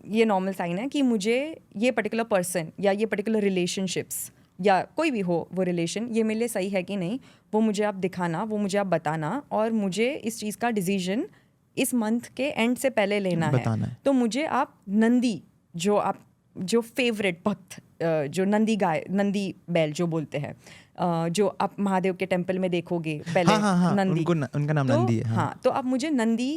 [SPEAKER 1] ये नॉर्मल साइन है कि मुझे ये पर्टिकुलर पर्सन या ये पर्टिकुलर रिलेशनशिप्स या कोई भी हो वो रिलेशन, ये मेरे लिए सही है कि नहीं, वो मुझे आप दिखाना, वो मुझे आप बताना, और मुझे इस चीज़ का डिसीजन इस मंथ के एंड से पहले लेना
[SPEAKER 2] बताना
[SPEAKER 1] है.
[SPEAKER 2] है.
[SPEAKER 1] तो मुझे आप नंदी जो फेवरेट भक्त, जो नंदी गाय, नंदी बैल जो बोलते हैं, जो आप महादेव के टेम्पल में देखोगे पहले,
[SPEAKER 2] हाँ,
[SPEAKER 1] नंदी,
[SPEAKER 2] उनका नाम
[SPEAKER 1] तो
[SPEAKER 2] नंदी है.
[SPEAKER 1] हाँ, तो आप मुझे नंदी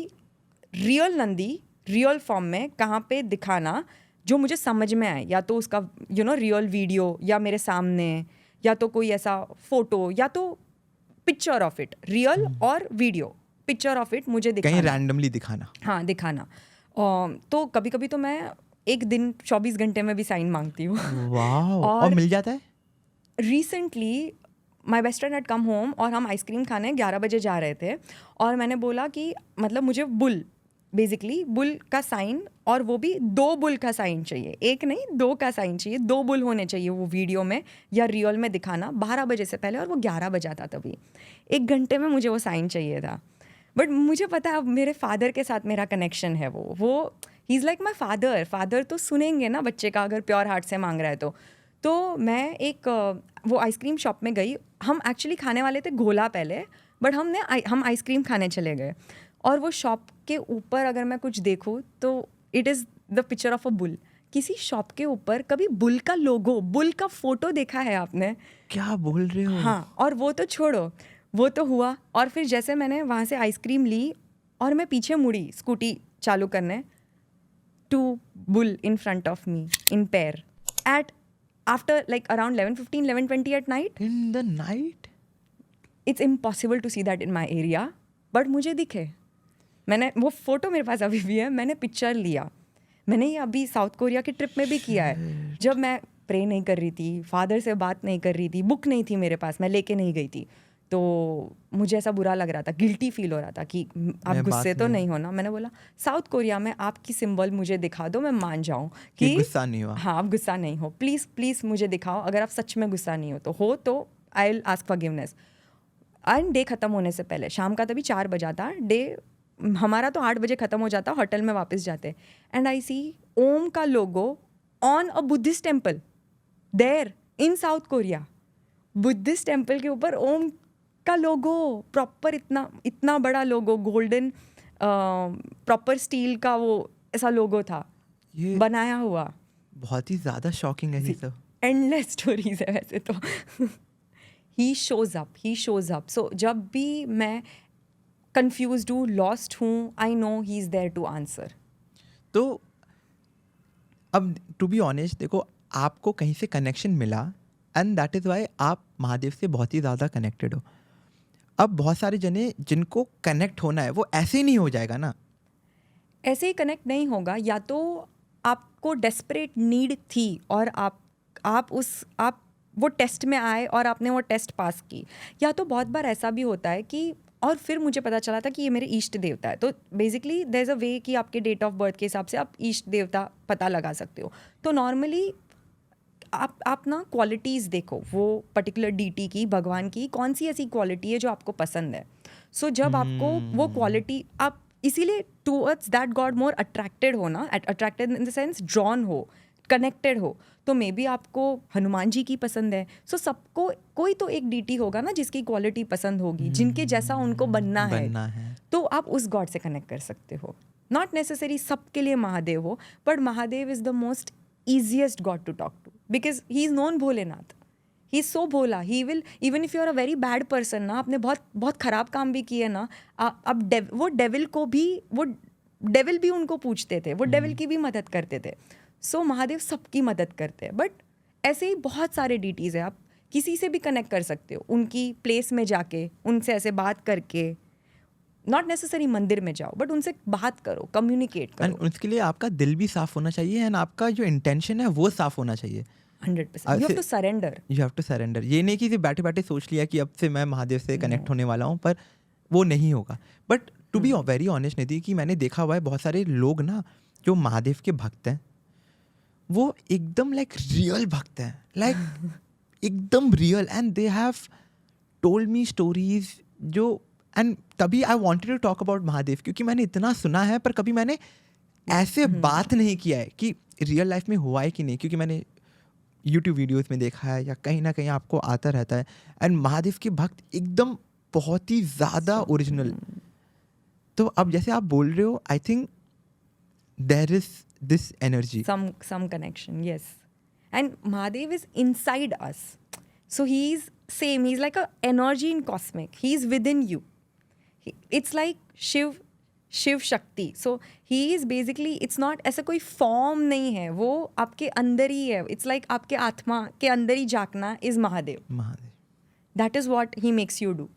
[SPEAKER 1] रियल फॉर्म में कहाँ पे दिखाना जो मुझे समझ में आए, या तो उसका रियल वीडियो या मेरे सामने, या तो कोई ऐसा फोटो, या तो पिक्चर ऑफ इट, रियल और वीडियो पिक्चर ऑफ इट मुझे दिखाना,
[SPEAKER 2] कहीं रैंडमली दिखाना.
[SPEAKER 1] हाँ दिखाना. तो कभी कभी तो मैं एक दिन 24 घंटे में भी साइन मांगती हूँ.
[SPEAKER 2] वाओ, और
[SPEAKER 1] और
[SPEAKER 2] मिल जाता है?
[SPEAKER 1] Recently my best friend had come home और हम आइसक्रीम खाने 11 बजे जा रहे थे, और मैंने बोला कि मतलब मुझे बेसिकली बुल का साइन, और वो भी 2 बुल का साइन चाहिए, एक नहीं 2 का साइन चाहिए, 2 बुल होने चाहिए वो वीडियो में या रियल में दिखाना 12 बजे से पहले, और वो 11 बजा था तभी. 1 घंटे में मुझे वो साइन चाहिए था. बट मुझे पता है अब मेरे फादर के साथ मेरा कनेक्शन है, वो he is like my father तो सुनेंगे ना बच्चे का अगर प्योर हार्ट से मांग रहा है तो मैं एक वो आइसक्रीम शॉप में गई. हम एक्चुअली खाने वाले थे गोला पहले, बट हम आइसक्रीम खाने चले गए, और वो शॉप के ऊपर अगर मैं कुछ देखूँ तो it is the picture of a bull. किसी शॉप के ऊपर कभी बुल का लोगो, बुल का फोटो देखा है आपने?
[SPEAKER 2] क्या बोल रहे हो?
[SPEAKER 1] हाँ, और वो तो छोड़ो, वो तो हुआ. और फिर जैसे मैंने वहाँ से आइसक्रीम ली और मैं पीछे मुड़ी स्कूटी चालू करने, 2 bull in front of me in pair after like around 11:15 11:20 at night.
[SPEAKER 2] In the night?
[SPEAKER 1] It's impossible to see that in my area, but मुझे दिखे. मैंने वो फोटो मेरे पास अभी भी है, मैंने पिक्चर लिया. मैंने ये अभी साउथ कोरिया की ट्रिप में भी किया है, जब मैं प्रे नहीं कर रही थी, फादर से बात नहीं कर रही थी, बुक नहीं थी मेरे पास, मैं लेके नहीं गई थी, तो मुझे ऐसा बुरा लग रहा था, गिल्टी फील हो रहा था कि आप गुस्से तो नहीं होना. मैंने बोला साउथ कोरिया में आपकी सिंबल मुझे दिखा दो, मैं मान जाऊँ कि
[SPEAKER 2] गुस्सा नहीं हुआ.
[SPEAKER 1] हाँ, आप गुस्सा नहीं हो, प्लीज़ मुझे दिखाओ. अगर आप सच में गुस्सा नहीं हो तो I will ask forgiveness. And day ख़त्म होने से पहले, शाम का तभी 4 बजा था, डे हमारा तो 8 बजे ख़त्म हो जाता, होटल में वापस जाते, एंड आई सी ओम का logo on a Buddhist temple there in South Korea. Buddhist temple के ऊपर ओम का लोगो प्रॉपर, इतना बड़ा लोगो, गोल्डन प्रॉपर स्टील का वो ऐसा लोगो था
[SPEAKER 2] ये
[SPEAKER 1] बनाया हुआ.
[SPEAKER 2] बहुत ही ज़्यादा शॉकिंग है ये सब.
[SPEAKER 1] एंडलेस स्टोरीज है वैसे तो. ही शोज अप. सो जब भी मैं कंफ्यूज्ड हूँ, लॉस्ट हूँ, I know he is there to answer.
[SPEAKER 2] तो अब टू बी ऑनेस्ट देखो, आपको कहीं से कनेक्शन मिला एंड दैट इज़ वाई आप महादेव से बहुत ही ज़्यादा कनेक्टेड हो. अब बहुत सारे जने जिनको कनेक्ट होना है वो ऐसे ही नहीं हो जाएगा ना.
[SPEAKER 1] ऐसे ही कनेक्ट नहीं होगा. या तो आपको डेस्परेट नीड थी और आप वो टेस्ट में आए और आपने वो टेस्ट पास की. या तो बहुत बार ऐसा भी होता है कि और फिर मुझे पता चला था कि ये मेरे इष्ट देवता है. तो बेसिकली देयर इज़ अ वे कि आपके डेट ऑफ बर्थ के हिसाब से आप इष्ट देवता पता लगा सकते हो. तो नॉर्मली आप ना क्वालिटीज़ देखो, वो पर्टिकुलर डीटी की, भगवान की कौन सी ऐसी क्वालिटी है जो आपको पसंद है. सो जब आपको वो क्वालिटी, आप इसीलिए towards that God more attracted हो ना, attracted in the sense drawn हो, कनेक्टेड हो. तो मे बी आपको हनुमान जी की पसंद है. सो सबको कोई तो एक डीटी होगा ना जिसकी क्वालिटी पसंद होगी, जिनके जैसा उनको बनना है. तो आप उस गॉड से कनेक्ट कर सकते हो. नॉट नेसेसरी सबके लिए महादेव हो, but Mahadev is the most easiest God to talk to because he is known Bholenath. He is so Bhola. He will, even if you are a very bad person ना, आपने बहुत बहुत खराब काम भी किए ना, अब वो डेविल को भी, वो डेविल भी उनको पूछते थे, वो डेविल की भी मदद करते थे. सो महादेव सबकी मदद करते हैं. बट ऐसे ही बहुत सारे डीटीज़ है, आप किसी से भी कनेक्ट कर सकते हो, उनकी प्लेस में जाके, उनसे ऐसे बात करके. नॉट नेसेसरी मंदिर में जाओ, बट उनसे बात करो, कम्युनिकेट करो.
[SPEAKER 2] एंड उसके लिए आपका दिल भी साफ होना चाहिए एंड आपका जो इंटेंशन है वो साफ होना चाहिए.
[SPEAKER 1] 100%. You have to surrender.
[SPEAKER 2] You have to surrender. ये नहीं कि सिर्फ बैठे बैठे सोच लिया कि अब से मैं महादेव से कनेक्ट होने वाला हूँ, पर वो नहीं होगा. But to be very honest Nidhi, कि मैंने देखा हुआ है बहुत सारे लोग ना जो महादेव के भक्त हैं, वो एकदम लाइक रियल भक्त हैं, लाइक एकदम real. And they have told me stories जो, एंड तभी I wanted to talk about Mahadev, क्योंकि मैंने इतना सुना है पर कभी मैंने ऐसे बात नहीं किया है कि रियल लाइफ में हुआ है कि नहीं, क्योंकि मैंने यूट्यूब वीडियोस में देखा है या कहीं ना कहीं आपको आता रहता है. एंड महादेव के भक्त एकदम बहुत ही ज़्यादा ओरिजिनल. तो अब जैसे आप बोल रहे हो, I think there is this energy,
[SPEAKER 1] some connection, yes. And Mahadev is inside us, so he's same, he's like a energy in cosmic, he's within you. It's like Shiv Shakti. So he is basically, it's not ऐसा कोई form नहीं है, वो आपके अंदर ही है. It's like आपके आत्मा के अंदर ही झांकना is Mahadev. That is what he makes you do.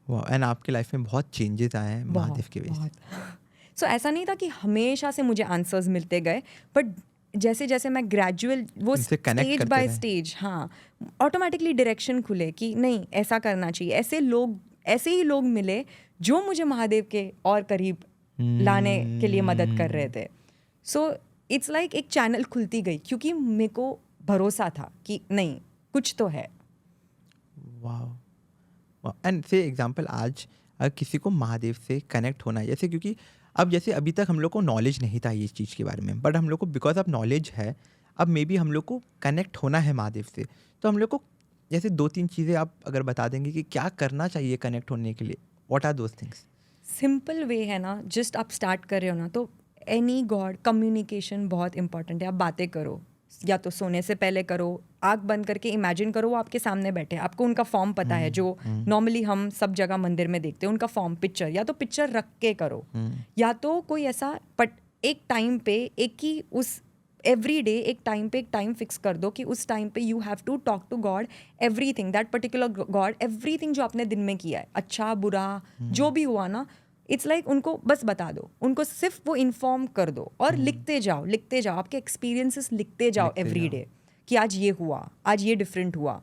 [SPEAKER 2] And आपके लाइफ में बहुत चेंजेस आए हैं महादेव के वजह से.
[SPEAKER 1] सो ऐसा नहीं था कि हमेशा से मुझे आंसर्स मिलते गए, बट जैसे जैसे मैं ग्रेजुअल वो स्टेज बाय स्टेज, हाँ, ऑटोमेटिकली डायरेक्शन खुले कि नहीं ऐसा करना चाहिए. ऐसे ही लोग मिले जो मुझे महादेव के और करीब लाने के लिए मदद कर रहे थे. सो इट्स लाइक एक चैनल खुलती गई, क्योंकि मेरे को भरोसा था कि नहीं कुछ तो है.
[SPEAKER 2] वाह. एंड से एग्जांपल, आज अगर किसी को महादेव से कनेक्ट होना है, जैसे क्योंकि अब जैसे अभी तक हम लोग को नॉलेज नहीं था इस चीज़ के बारे में, बट हम लोग को बिकॉज अब नॉलेज है, अब मे बी हम लोग को कनेक्ट होना है महादेव से, तो हम लोग को जैसे 2-3 चीज़ें आप अगर बता देंगे कि क्या करना चाहिए कनेक्ट होने के लिए, what are those things?
[SPEAKER 1] Simple way है ना, जस्ट आप स्टार्ट कर रहे हो ना, तो एनी गॉड, कम्युनिकेशन बहुत इंपॉर्टेंट है. आप बातें करो, या तो सोने से पहले करो, आँख बंद करके इमेजिन करो वो आपके सामने बैठे, आपको उनका फॉर्म पता है जो नॉर्मली हम सब जगह मंदिर में देखते हैं, उनका फॉर्म, पिक्चर, या तो पिक्चर रख के करो, या तो कोई ऐसा एक टाइम पे एक ही उस एवरी डे एक टाइम फिक्स कर दो कि उस टाइम पे you have to talk to god everything, that particular god, everything जो आपने दिन में किया है, अच्छा बुरा जो भी हुआ ना, इट्स लाइक उनको बस बता दो, उनको सिर्फ वो इन्फॉर्म कर दो और लिखते जाओ, आपके एक्सपीरियंसेस लिखते जाओ एवरी डे कि आज ये हुआ, आज ये डिफरेंट हुआ.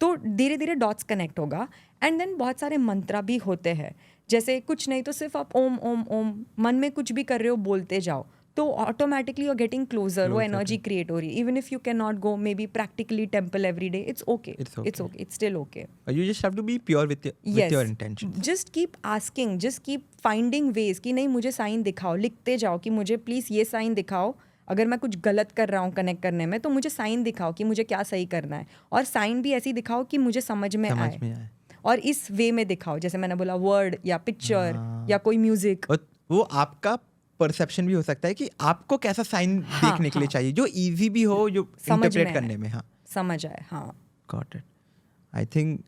[SPEAKER 1] तो धीरे धीरे डॉट्स कनेक्ट होगा. एंड देन बहुत सारे मंत्रा भी होते हैं, जैसे कुछ नहीं तो सिर्फ आप ओम ओम ओम मन में कुछ भी कर रहे हो बोलते जाओ, तो automatically you are getting closer, वो एनर्जी क्रिएट हो रही है. Even if you can not go maybe practically temple every day, it's okay, it's still okay.
[SPEAKER 2] You just have to be pure with your intention.
[SPEAKER 1] Just keep asking, just keep finding ways कि नहीं मुझे sign दिखाओ, लिखते जाओ कि मुझे please ये sign दिखाओ, अगर मैं कुछ गलत कर रहा हूँ कनेक्ट करने में तो मुझे साइन दिखाओ कि मुझे क्या सही करना है, और साइन भी ऐसी दिखाओ कि मुझे समझ में आए. और इस वे में दिखाओ, जैसे मैंने बोला वर्ड या पिक्चर
[SPEAKER 2] हाँ।
[SPEAKER 1] या कोई म्यूजिक।
[SPEAKER 2] और वो आपका परसेप्शन भी हो सकता है कि आपको कैसा साइन
[SPEAKER 1] हाँ,
[SPEAKER 2] देखने के लिए
[SPEAKER 1] हाँ।
[SPEAKER 2] चाहिए जो इजी भी हो, जो
[SPEAKER 1] समझ
[SPEAKER 2] इंटरप्रेट
[SPEAKER 1] में
[SPEAKER 2] करने
[SPEAKER 1] आए।
[SPEAKER 2] में। हाँ,
[SPEAKER 1] समझ आए, हाँ।
[SPEAKER 2] Got it. आई थिंक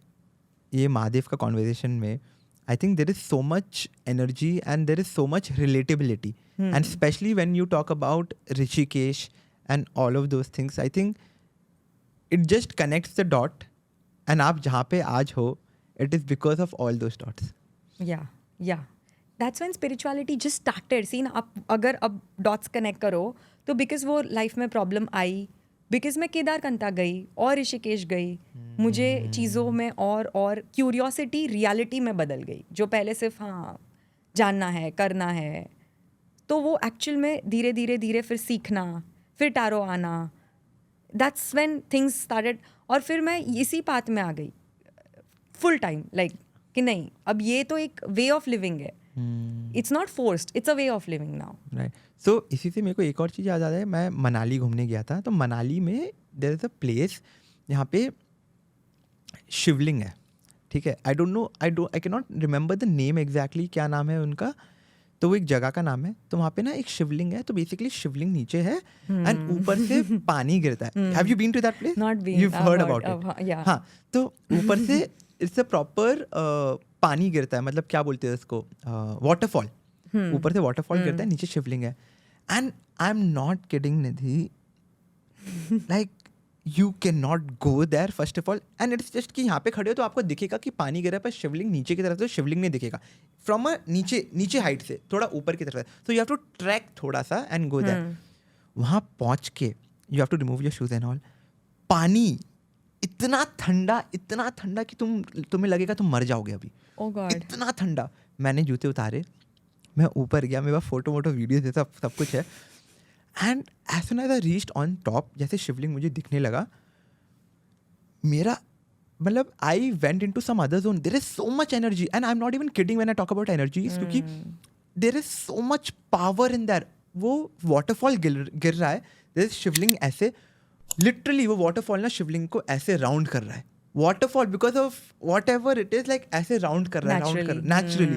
[SPEAKER 2] ये महादेव का कॉन्वर्जेशन में I think there is so much energy and there is so much relatability, and specially when you talk about Rishikesh and all of those things, I think it just connects the dot, and आप जहाँ पे आज हो it is because of all those dots.
[SPEAKER 1] या that's when spirituality just started. सीन आप अगर अब डॉट्स कनेक्ट करो तो बिकॉज वो लाइफ में प्रॉब्लम आई, बिकॉज मैं केदारकंठा गई और ऋषिकेश गई, मुझे चीज़ों में और क्यूरियोसिटी रियलिटी में बदल गई। जो पहले सिर्फ हाँ जानना है, करना है, तो वो एक्चुअल में धीरे धीरे धीरे फिर सीखना, फिर टैरो आना, दैट्स व्हेन थिंग्स स्टार्टेड। और फिर मैं इसी पाथ में आ गई फुल टाइम, लाइक कि नहीं अब ये तो एक वे ऑफ लिविंग है, it's not forced, it's a way of living now.
[SPEAKER 2] Right. So इसी से मेरे को एक और चीज़ याद आ रहा है, मैं मनाली घूमने गया था, तो मनाली में देयर इज़ अ प्लेस यहाँ पे शिवलिंग है, ठीक है। I don't know, I can not remember the name exactly, क्या नाम है उनका, तो वो एक जगह का नाम है। तो वहाँ पे ना एक शिवलिंग है, तो बेसिकली शिवलिंग नीचे है एंड ऊपर से पानी गिरता है। Have you been to that place?
[SPEAKER 1] Not been,
[SPEAKER 2] You've
[SPEAKER 1] I've
[SPEAKER 2] heard
[SPEAKER 1] heard,
[SPEAKER 2] about it?
[SPEAKER 1] yeah.
[SPEAKER 2] हाँ, तो ऊपर से इट्स अ प्रॉपर पानी गिरता है, मतलब क्या बोलते हैं उसको, वाटरफॉल। ऊपर से वाटरफॉल गिरता है, नीचे शिवलिंग है। And I am not kidding Nidhi, like you can not go there first of all, and it's just कि यहाँ पे खड़े हो तो आपको दिखेगा कि पानी गिरा है, पर शिवलिंग नीचे की तरफ से शिवलिंग नहीं दिखेगा फ्रॉम अ नीचे हाइट से, थोड़ा ऊपर की तरफ। So you have to trek थोड़ा सा एंड गो देयर। वहाँ पहुँच के you have to remove your shoes and all. पानी इतना ठंडा कि तुम्हें लगेगा तुम मर जाओगे अभी।
[SPEAKER 1] Oh God.
[SPEAKER 2] इतना ठंडा। मैंने जूते उतारे, मैं ऊपर गया, मेरे पास फोटो वीडियो सब कुछ है। And as soon as I reached on top, जैसे शिवलिंग मुझे दिखने लगा, मेरा मतलब I went into some other zone. There is so much energy, and I am not even kidding when I talk about energy, क्योंकि there is so much power in that. वो waterfall गिर रहा है, देयर इज शिवलिंग ऐसे, literally वो waterfall ना शिवलिंग को ऐसे राउंड कर रहा है। Waterfall because of whatever it is, like ऐसे राउंड कर रहा है naturally.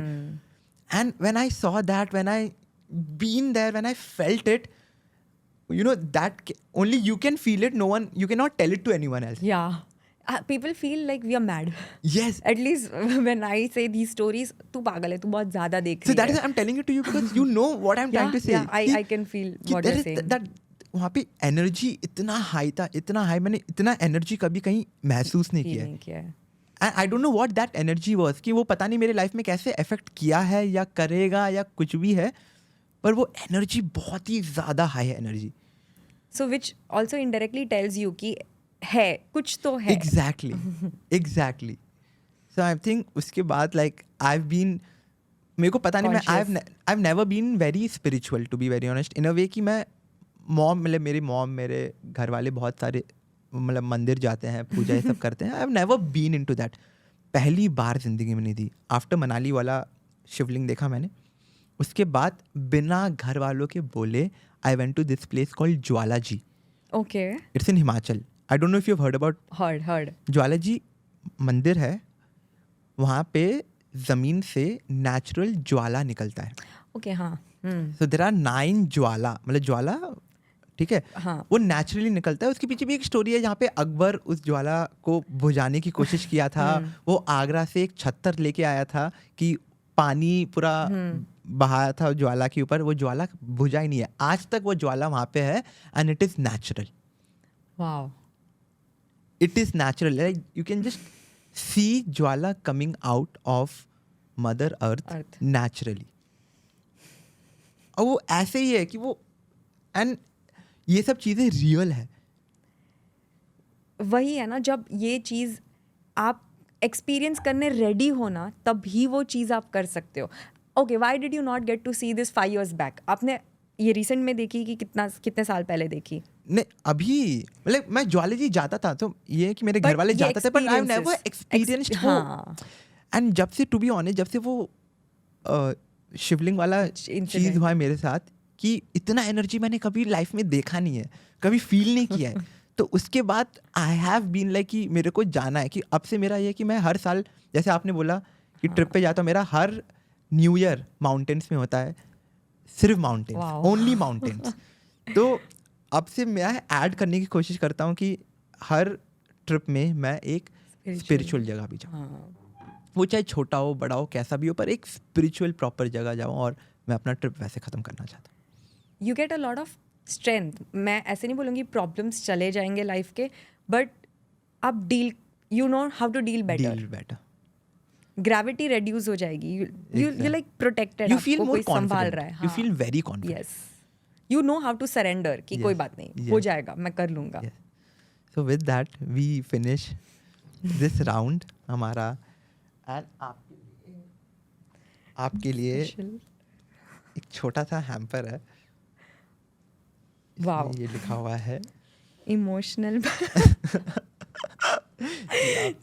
[SPEAKER 2] And when I saw that, when I been there, when I felt it, you know, that only you can feel it, no one, you cannot tell it to anyone else.
[SPEAKER 1] Yeah. People feel like we are mad.
[SPEAKER 2] Yes.
[SPEAKER 1] At least when I say these stories, तू पागल है, तू बहुत ज़्यादा देख
[SPEAKER 2] So
[SPEAKER 1] रही
[SPEAKER 2] that
[SPEAKER 1] है.
[SPEAKER 2] is, I'm telling it to you because you know what I'm trying to say.
[SPEAKER 1] Yeah, I can feel what you're saying.
[SPEAKER 2] That वहाँ पे एनर्जी इतना हाई था, इतना हाई, मैंने इतना एनर्जी कभी कहीं महसूस नहीं
[SPEAKER 1] Feel
[SPEAKER 2] किया
[SPEAKER 1] नहीं किया है.
[SPEAKER 2] है। I don't know what that energy was, कि वो पता नहीं मेरे लाइफ में कैसे अफेक्ट किया है या करेगा या कुछ भी है, पर वो एनर्जी बहुत ही ज़्यादा हाई है energy.
[SPEAKER 1] So which also indirectly tells you कि है, कुछ तो है.
[SPEAKER 2] Exactly. So I think उसके बाद like I've been, मेरे को पता नहीं, मैं I've never been very spiritual to be very honest, in a way कि मैं मेरे मेरे घर वाले बहुत सारे मतलब मंदिर जाते हैं, पूजा ये सब करते हैं. I've never been into that. पहली बार जिंदगी में नहीं थी. आफ्टर मनाली वाला शिवलिंग देखा मैंने, उसके बाद बिना घर वालों के बोले I went to this place called Jwala ji.
[SPEAKER 1] Okay.
[SPEAKER 2] It's in Himachal. I don't know if you've heard about.
[SPEAKER 1] Heard.
[SPEAKER 2] Jwala ji मंदिर है, वहाँ पे ज़मीन से नेचुरल ज्वाला निकलता है.
[SPEAKER 1] Okay, हाँ.
[SPEAKER 2] So there are 9 ज्वाला, मतलब ज्वाला, ठीक है,
[SPEAKER 1] हाँ.
[SPEAKER 2] वो नेचुरली निकलता है. उसके पीछे भी एक स्टोरी है जहाँ पे अकबर उस ज्वाला को बुझाने की कोशिश किया था. वो आगरा से एक छत्तर लेके आया था कि पानी पूरा बहाया था ज्वाला के ऊपर, वो ज्वाला बुझा ही नहीं है आज तक. वो ज्वाला वहाँ पे है and it is natural.
[SPEAKER 1] Wow.
[SPEAKER 2] It is natural. Like you can just see Jwala coming out of Mother Earth. Naturally. और वो ऐसे ही है कि वो, एंड ये सब चीज़ें रियल है.
[SPEAKER 1] वही है ना, जब ये चीज़ आप एक्सपीरियंस करने रेडी हो ना, तभी वो चीज़ आप कर सकते हो. Okay, why did you not get to see this 5 years back? आपने ये रिसेंट में देखी कि कितने साल पहले देखी?
[SPEAKER 2] नहीं, अभी मतलब मैं ज्वाला जी जाता था, तो ये है कि मेरे घर वाले जाते थे, but I have never experienced वो. एंड जब से, टू बी ऑनेस्ट, जब से वो शिवलिंग वाला चीज़ हुआ है मेरे साथ, कि इतना एनर्जी मैंने कभी लाइफ में देखा नहीं है, कभी फील नहीं किया है. तो उसके बाद आई हैव बीन लाइक कि मेरे को जाना है, कि अब से मेरा ये है कि मैं हर साल, जैसे आपने बोला कि ट्रिप पे जाता हूँ, मेरा हर न्यू ईयर माउंटेन्स में होता है, सिर्फ माउंटेन्स,
[SPEAKER 1] Wow.
[SPEAKER 2] Only mountains. तो अब से मैं ऐड करने की कोशिश करता हूँ कि हर ट्रिप में मैं एक स्पिरिचुअल जगह भी जाऊँ,
[SPEAKER 1] हाँ,
[SPEAKER 2] वो चाहे छोटा हो बड़ा हो कैसा भी हो, पर एक स्पिरिचुअल प्रॉपर जगह जाऊँ, और मैं अपना ट्रिप वैसे ख़त्म करना चाहता हूँ।
[SPEAKER 1] You get a lot of strength. मैं ऐसे नहीं बोलूँगी प्रॉब्लम्स चले जाएंगे लाइफ के, बट आप deal, you know how to deal better.
[SPEAKER 2] Deal better,
[SPEAKER 1] gravity reduce हो जाएगी. You
[SPEAKER 2] Exactly.
[SPEAKER 1] Like protected.
[SPEAKER 2] You feel
[SPEAKER 1] आपको
[SPEAKER 2] मोर
[SPEAKER 1] कोई संभाल रहा है.
[SPEAKER 2] Confident, you feel very confident.
[SPEAKER 1] Yes, you know how to surrender कि कोई
[SPEAKER 2] Yes,
[SPEAKER 1] बात नहीं, हो
[SPEAKER 2] yes.
[SPEAKER 1] जाएगा, मैं कर लूँगा.
[SPEAKER 2] Yes. So with that we finish this round हमारा, and आपके लिए एक छोटा सा हैम्पर है,
[SPEAKER 1] वाओ,
[SPEAKER 2] इसमें ये लिखा हुआ है
[SPEAKER 1] emotional.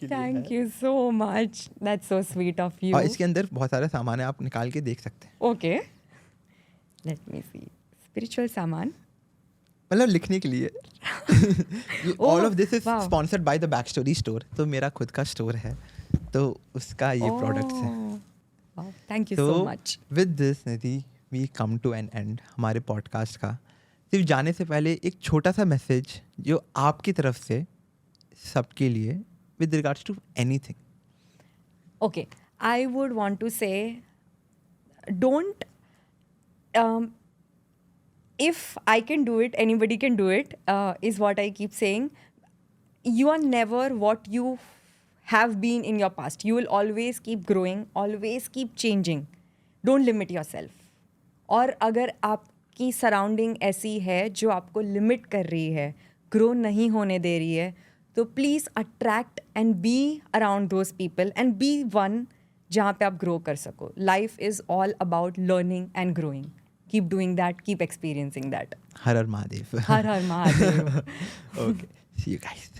[SPEAKER 1] Thank you so much, that's so sweet of you.
[SPEAKER 2] और इसके अंदर बहुत सारे सामान है, आप निकाल के देख सकते हैं,
[SPEAKER 1] ओके, लेट मी सी. स्पिरिचुअल सामान,
[SPEAKER 2] मतलब लिखने के लिए। All of this is
[SPEAKER 1] wow.
[SPEAKER 2] Sponsored by the back story store, तो मेरा खुद का स्टोर है, तो उसका ये प्रोडक्ट्स है।
[SPEAKER 1] Thank you so much.
[SPEAKER 2] With this Nidhi we come to an end हमारे पॉडकास्ट का। सिर्फ जाने से पहले एक छोटा सा मैसेज जो आपकी तरफ से सबके लिए, with regards to anything.
[SPEAKER 1] Okay, I would want to say, don't, if I can do it, anybody can do it, is what I keep saying. You are never what you have been in your past. You will always keep growing, always keep changing. Don't limit yourself. और अगर आपकी surrounding ऐसी है जो आपको limit कर रही है, ग्रो नहीं होने दे रही है, तो please attract and be around those people and be one जहाँ पे आप ग्रो कर सको. Life is all about learning and growing. Keep doing that, keep experiencing that.
[SPEAKER 2] हर हर महादेव।
[SPEAKER 1] हर हर Mahadev.
[SPEAKER 2] Okay, see you guys.